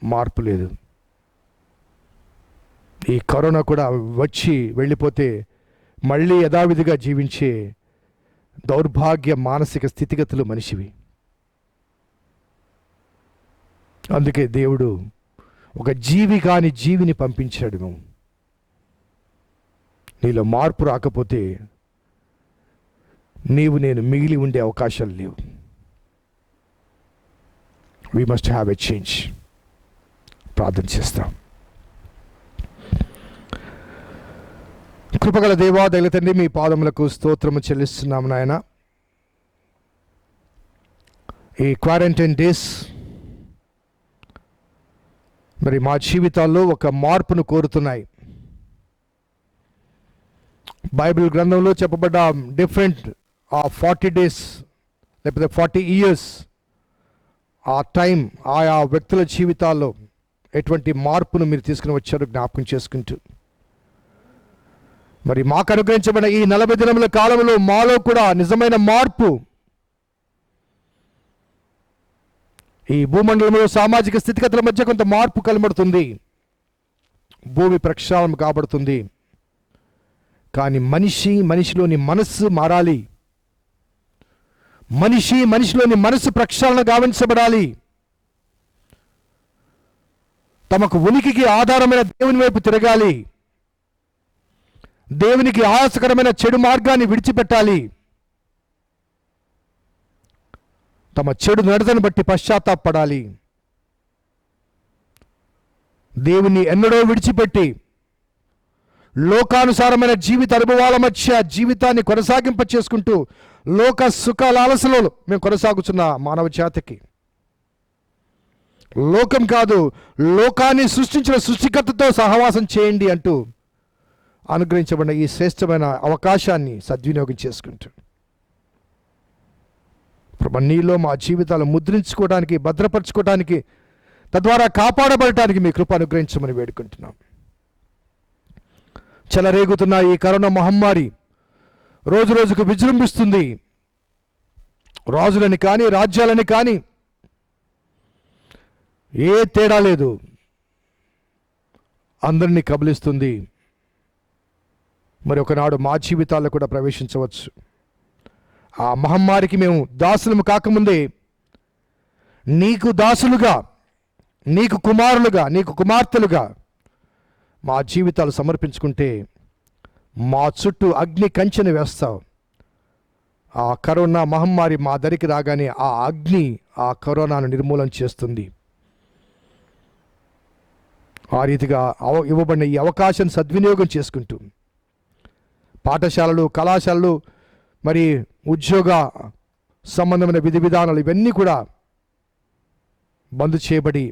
Speaker 1: మార్పు లేదు. ఈ కరోనా కూడా వచ్చి వెళ్ళిపోతే మళ్ళీ యథావిధిగా జీవించే దౌర్భాగ్య మానసిక స్థితిగతులు మనిషివి. అందుకే దేవుడు ఒక జీవి కాని జీవిని పంపించాడు. నీలో మార్పు రాకపోతే నీవు నేను మిగిలి ఉండే అవకాశాలు లేవు. We must have a change. ప్రార్థన చేస్తాం. కృపగల దేవా, దయగల తండ్రి, మీ పాదములకు స్తోత్రము చెల్లిస్తున్నాము నాయన. ఈ క్వారంటైన్ డేస్ మరి మా జీవితాల్లో ఒక మార్పును కోరుతున్నాయి. బైబిల్ గ్రంథంలో చెప్పబడ్డ డిఫరెంట్ ఆ 40 days లేకపోతే 40 years ఆ టైం ఆయా వ్యక్తుల జీవితాల్లో ఎటువంటి మార్పును మీరు తీసుకుని వచ్చారో జ్ఞాపకం చేసుకుంటూ, మరి మాకు అనుగ్రహించబడిన ఈ 40 దినముల కాలంలో మాలో కూడా నిజమైన మార్పు, ఈ భూమండలంలో సామాజిక స్థితిగతుల మధ్య కొంత మార్పు కనబడుతుంది. భూమి ప్రక్షాళన కాబడుతుంది. కానీ మనిషిలోని మనస్సు మారాలి. మనిషిలోని మనస్సు ప్రక్షాళన గావించబడాలి. తమకు ఉనికికి ఆధారమైన దేవుని వైపు తిరగాలి. దేవునికి ఆయాసకరమైన చెడు మార్గాన్ని విడిచిపెట్టాలి. తమ చెడు నడతను బట్టి పశ్చాత్తాపడాలి. దేవుని ఎన్నడో విడిచిపెట్టి లోకానుసారమైన జీవిత అనుభవాల మధ్య జీవితాన్ని కొనసాగింప చేసుకుంటూ లోక సుఖ లాలసలో మేము కొనసాగుతున్న మానవ జాతికి, లోకం కాదు, లోకాన్ని సృష్టించిన సృష్టికర్తతో సహవాసం చేయండి అంటూ అనుగ్రహించబడిన ఈ శ్రేష్టమైన అవకాశాన్ని సద్వినియోగం చేసుకుంటూ, ప్రభు నీలో మా జీవితాలు ముద్రించుకోవడానికి, భద్రపరచుకోవడానికి, తద్వారా కాపాడబడటానికి మీ కృప అనుగ్రహించమని వేడుకుంటున్నాం. చెలరేగుతున్న ఈ కరోనా మహమ్మారి రోజు రోజుకు విజృంభిస్తుంది. రాజులని కానీ రాజ్యాలని కానీ ఏ తేడా లేదు, అందరినీ కబలిస్తుంది. మరి ఒకనాడు మా జీవితాల్లో కూడా ప్రవేశించవచ్చు. ఆ మహమ్మారికి మేము దాసులము కాకముందే నీకు దాసులుగా, నీకు కుమారులుగా, నీకు కుమార్తెలుగా మా జీవితాలు సమర్పించుకుంటే మా చుట్టూ అగ్ని కంచెను వేస్తావు. ఆ కరోనా మహమ్మారి మా దరికి రాగానే ఆ అగ్ని ఆ కరోనాను నిర్మూలన చేస్తుంది. ఆ రీతిగా ఇవ్వబడిన ఈ అవకాశాన్ని సద్వినియోగం చేసుకుంటూ పాఠశాలలు, కళాశాలలు, మరి ఉద్యోగ సంబంధమైన విధి విధానాలు ఇవన్నీ కూడా బంద్ చేయబడి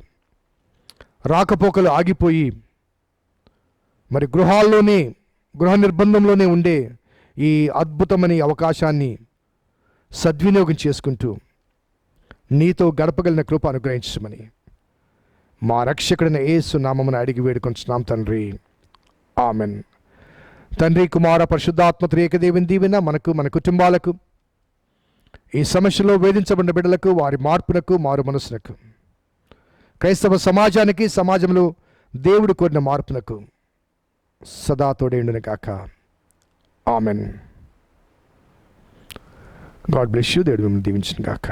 Speaker 1: రాకపోకలు ఆగిపోయి మరి గృహ నిర్బంధంలోనే ఉండే ఈ అద్భుతమైన అవకాశాన్ని సద్వినియోగం చేసుకుంటూ నీతో గడపగలిగిన కృప అనుగ్రహించమని మా రక్షకుడైన యేసు నామమున అడిగి వేడుకొంచున్నాం తండ్రి. ఆమెన్. తండ్రి, కుమార, పరిశుద్ధాత్మ త్రియేక దేవుని దీవెన మనకు, మన కుటుంబాలకు, ఈ సమస్యలో వేధించబడిన బిడ్డలకు, వారి మార్పునకు, మారు మనసునకు క్రైస్తవ సమాజానికి, సమాజంలో దేవుడు కోరిన మార్పునకు సదా తోడేండును కాక. ఆమెన్. God bless you. దేవుడు మిమ్మల్ని దీవించును గాక.